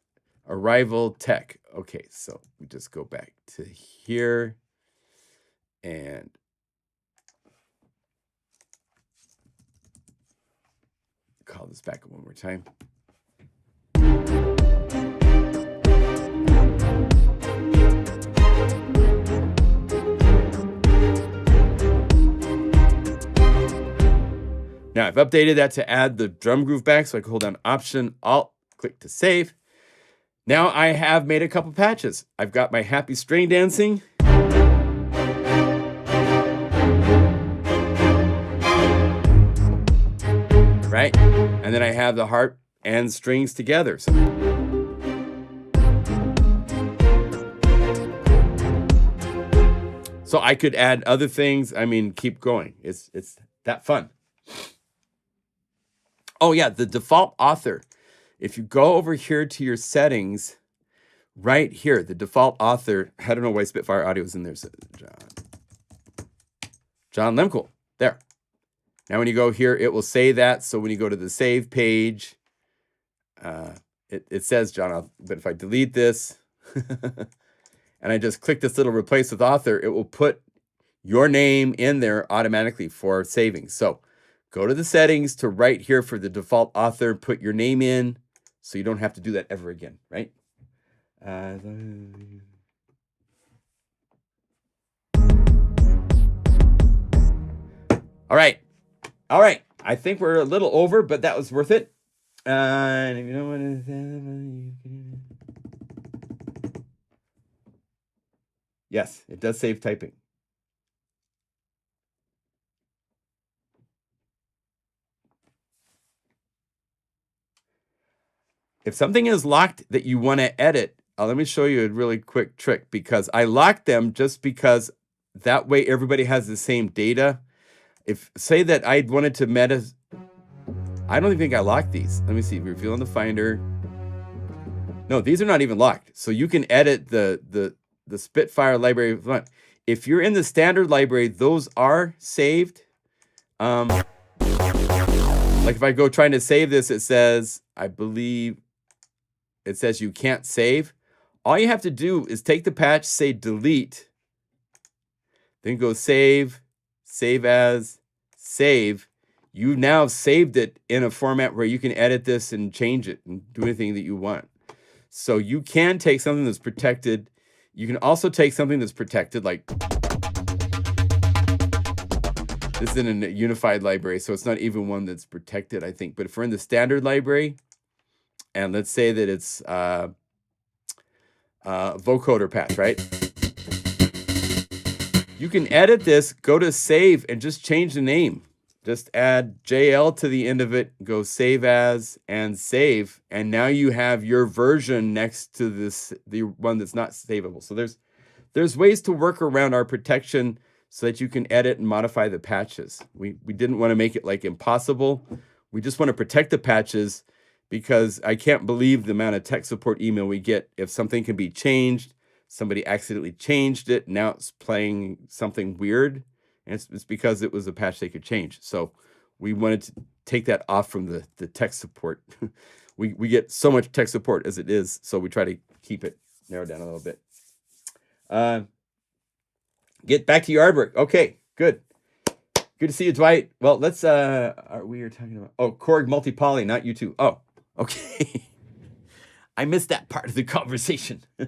Arrival Tech. Okay, so we just go back to here and call this back one more time. Now I've updated that to add the drum groove back, so I can hold down Option, Alt, click to save. Now I have made a couple patches. I've got my happy string dancing. Right? And then I have the harp and strings together. So I could add other things. I mean, keep going. It's that fun. Oh yeah, the default author. If you go over here to your settings, right here, the default author, I don't know why Spitfire Audio is in there. So John Lemkel, there. Now when you go here, it will say that. So when you go to the save page, it says John, but if I delete this and I just click this little replace with author, it will put your name in there automatically for saving. So go to the settings to right here for the default author, put your name in so you don't have to do that ever again, right? All right. All right. I think we're a little over, but that was worth it. And if you don't want to... Yes, it does save typing. If something is locked that you want to edit, let me show you a really quick trick, because I locked them just because that way everybody has the same data. If say that I wanted to meta, I don't even think I locked these. Let me see, reveal in the Finder. No, these are not even locked. So you can edit the Spitfire library. If you're in the standard library, those are saved. Like if I go trying to save this, it says, I believe, it says you can't save. All you have to do is take the patch, say delete, then go save, save as, save. You now saved it in a format where you can edit this and change it and do anything that you want. So you can take something that's protected. You can also take something that's protected, like this is in a unified library, so it's not even one that's protected, I think. But if we're in the standard library, and let's say that it's vocoder patch, right? You can edit this, go to save, and just change the name. Just add JL to the end of it, go save as, and save. And now you have your version next to the one that's not savable. So there's ways to work around our protection so that you can edit and modify the patches. We didn't want to make it like impossible. We just want to protect the patches, because I can't believe the amount of tech support email we get if something can be changed. Somebody accidentally changed it, now it's playing something weird, and it's because it was a patch they could change. So we wanted to take that off from the tech support. we get so much tech support as it is, so we try to keep it narrowed down a little bit. Get back to your artwork. Okay, good. Good to see you, Dwight. Well, let's, we are talking about, oh, Korg multi-poly, not you two. Oh, okay. I missed that part of the conversation. We're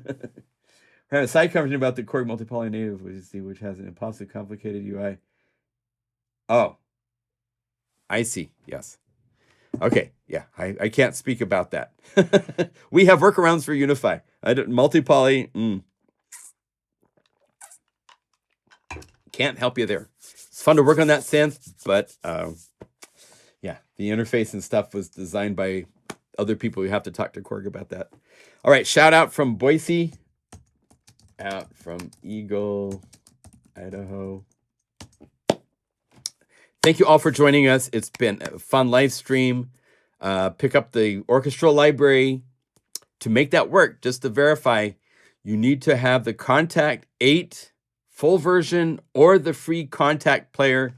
having a side conversation about the Korg multi-poly native, which has an impossibly complicated UI. Oh, I see. Yes. Okay. Yeah, I can't speak about that. We have workarounds for Unifi. Multi-poly. Can't help you there. It's fun to work on that synth, but yeah, the interface and stuff was designed by other people. You have to talk to Korg about that. All right, shout out from Boise, out from Eagle, Idaho. Thank you all for joining us. It's been a fun live stream. Pick up the orchestral library. To make that work, just to verify, you need to have the Kontakt 8 full version or the free Kontakt Player.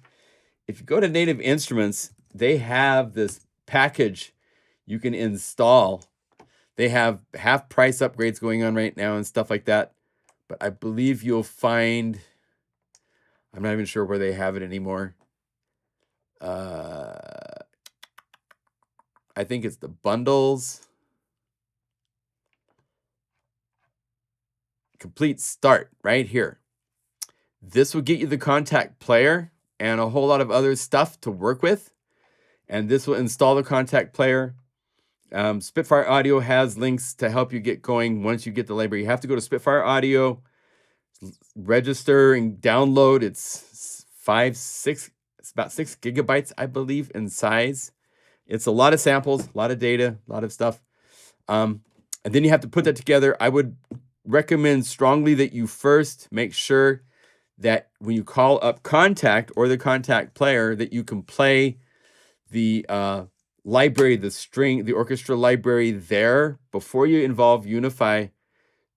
If you go to Native Instruments, they have this package you can install. They have half price upgrades going on right now and stuff like that. But I believe you'll find, I'm not even sure where they have it anymore. I think it's the bundles. Complete start right here. This will get you the Kontakt Player and a whole lot of other stuff to work with. And this will install the Kontakt Player. Spitfire Audio has links to help you get going once you get the library. You have to go to Spitfire Audio, register and download. It's about 6 gigabytes, I believe, in size. It's a lot of samples, a lot of data, a lot of stuff. And then you have to put that together. I would recommend strongly that you first make sure that when you call up Kontakt or the Kontakt Player, that you can play the library, the orchestra library there before you involve Unifi,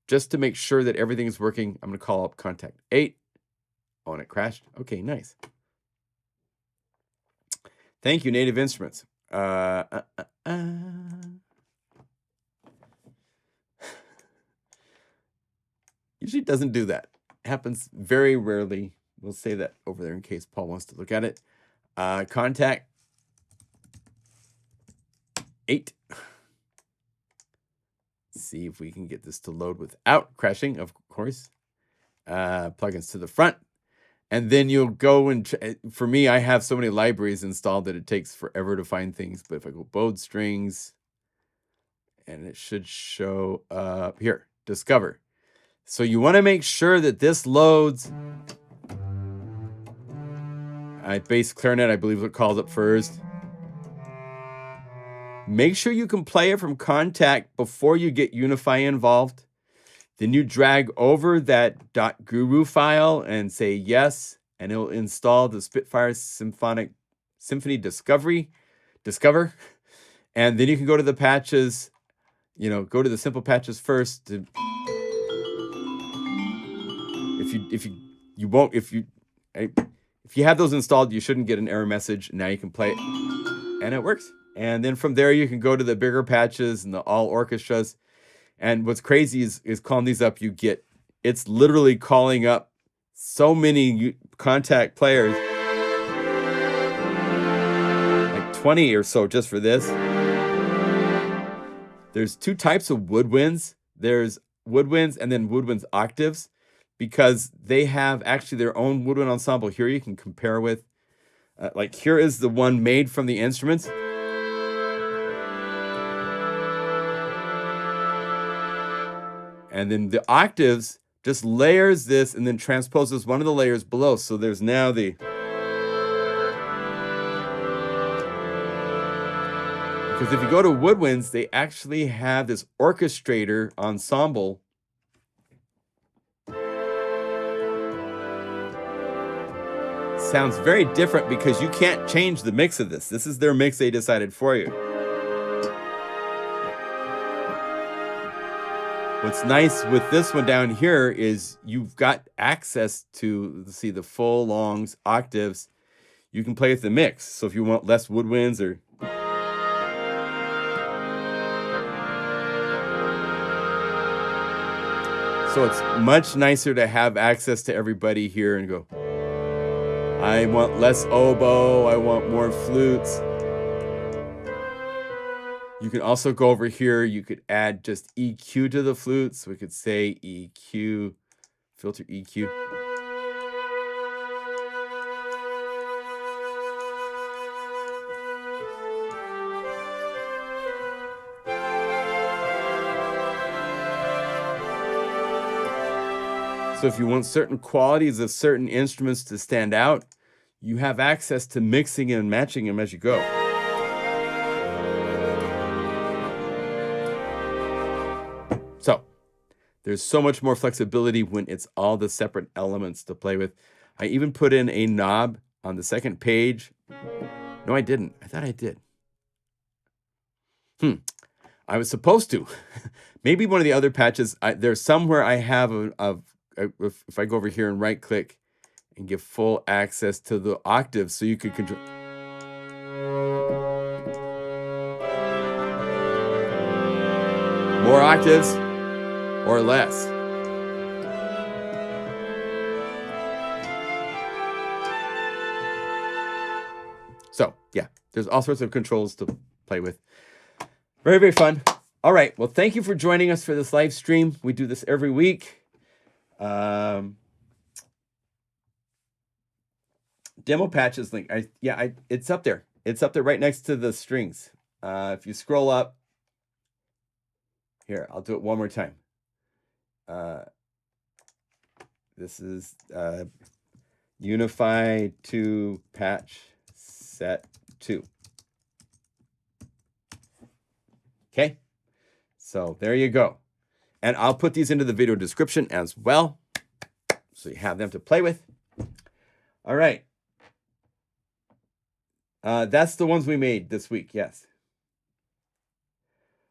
just to make sure that everything is working. I'm going to call up Kontakt 8. Oh, and it crashed. Okay, nice. Thank you, Native Instruments. Usually doesn't do that. Happens very rarely. We'll say that over there in case Paul wants to look at it. Kontakt 8. See if we can get this to load without crashing, of course. Plugins to the front. And then you'll go and, for me, I have so many libraries installed that it takes forever to find things. But if I go bowed strings, and it should show up here, Discover. So you want to make sure that this loads. Bass clarinet, I believe it calls up first. Make sure you can play it from Kontakt before you get Unifi involved. Then you drag over that .guru file and say yes, and it'll install the Spitfire Symphony Discover. And then you can go to the patches, go to the simple patches first. If you have those installed, you shouldn't get an error message. Now you can play it, and it works. And then from there, you can go to the bigger patches and the all orchestras. And what's crazy is calling these up, it's literally calling up so many Kontakt players, like 20 or so just for this. There's 2 types of woodwinds. There's woodwinds and then woodwinds octaves, because they have actually their own woodwind ensemble. Here you can compare with, like here is the one made from the instruments. And then the octaves just layers this and then transposes one of the layers below. So there's now the Because if you go to Woodwinds, they actually have this orchestrator ensemble. Sounds very different because you can't change the mix of this. This is their mix they decided for you. What's nice with this one down here is you've got access to, let's see, the full longs, octaves. You can play with the mix. So if you want less woodwinds or... So it's much nicer to have access to everybody here and go, I want less oboe, I want more flutes. You can also go over here, you could add just EQ to the flutes. We could say EQ, filter EQ. So if you want certain qualities of certain instruments to stand out, you have access to mixing and matching them as you go. So there's so much more flexibility when it's all the separate elements to play with. I even put in a knob on the second page. No, I didn't. I thought I did. I was supposed to. Maybe one of the other patches, there's somewhere I have if I go over here and right click and give full access to the octaves so you could control. More octaves or less. So yeah, there's all sorts of controls to play with. Very, very fun. All right, well, thank you for joining us for this live stream. We do this every week. Demo patches link. It's up there. It's up there right next to the strings. If you scroll up here, I'll do it one more time. This is Unify 2 patch set 2. Okay, so there you go. And I'll put these into the video description as well, so you have them to play with. All right. That's the ones we made this week, yes.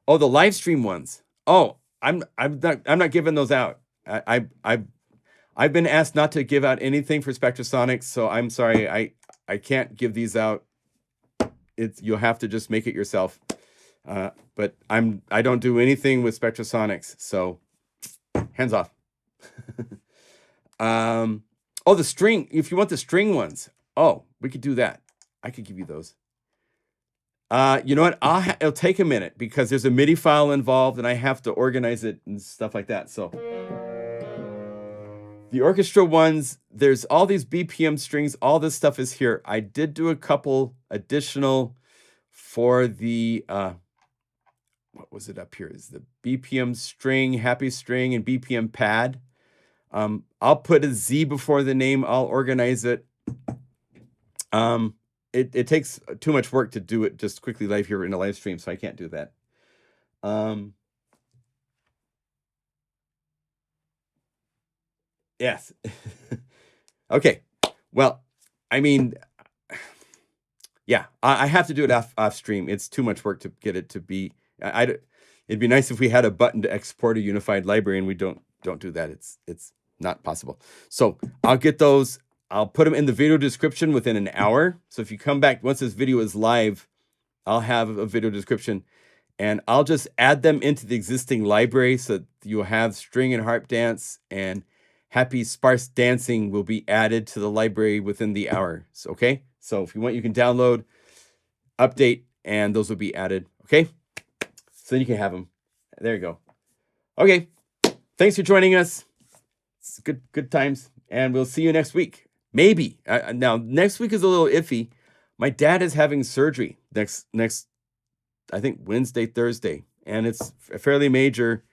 Oh, the live stream ones. Oh, I'm not giving those out. I've been asked not to give out anything for Spectrasonics, so I'm sorry, I can't give these out. You'll have to just make it yourself. But I don't do anything with Spectrasonics, so hands off. Oh, the string. If you want the string ones, oh, we could do that. I could give you those. You know what? It'll take a minute because there's a MIDI file involved, and I have to organize it and stuff like that. So the orchestra ones, there's all these BPM strings. All this stuff is here. I did do a couple additional for the what was it up here? Is the BPM string, happy string, and BPM pad. I'll put a Z before the name. I'll organize it. It takes too much work to do it just quickly live here in a live stream, so I can't do that. Yes. Okay. Well, I mean, yeah, I have to do it off stream. It's too much work to get it to be. It'd be nice if we had a button to export a unified library, and we don't do that. It's not possible. So I'll get those. I'll put them in the video description within an hour. So if you come back once this video is live, I'll have a video description, and I'll just add them into the existing library so you'll have string and harp dance, and happy sparse dancing will be added to the library within the hour. So, okay. So if you want, you can download, update, and those will be added. Okay. So then you can have them. There you go. Okay. Thanks for joining us. It's good times. And we'll see you next week. Maybe. Now, next week is a little iffy. My dad is having surgery next, I think, Wednesday, Thursday. And it's fairly major.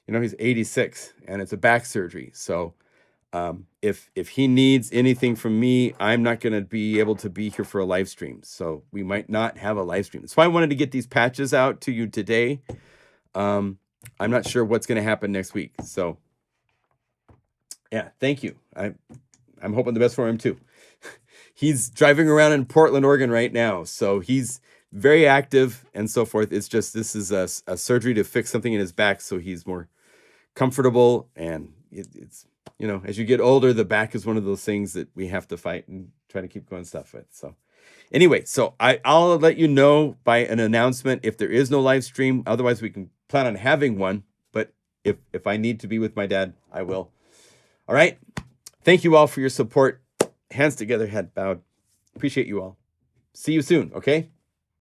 You know, he's 86, and it's a back surgery. So If he needs anything from me, I'm not going to be able to be here for a live stream. So we might not have a live stream. That's why I wanted to get these patches out to you today. I'm not sure what's going to happen next week. So yeah, thank you. I'm hoping the best for him too. He's driving around in Portland, Oregon right now. So he's very active and so forth. It's just, this is a surgery to fix something in his back so he's more comfortable. And it's, you know, as you get older, the back is one of those things that we have to fight and try to keep going stuff with. So anyway, so I'll let you know by an announcement if there is no live stream. Otherwise, we can plan on having one. But if I need to be with my dad, I will. All right. Thank you all for your support. Hands together, head bowed. Appreciate you all. See you soon, okay?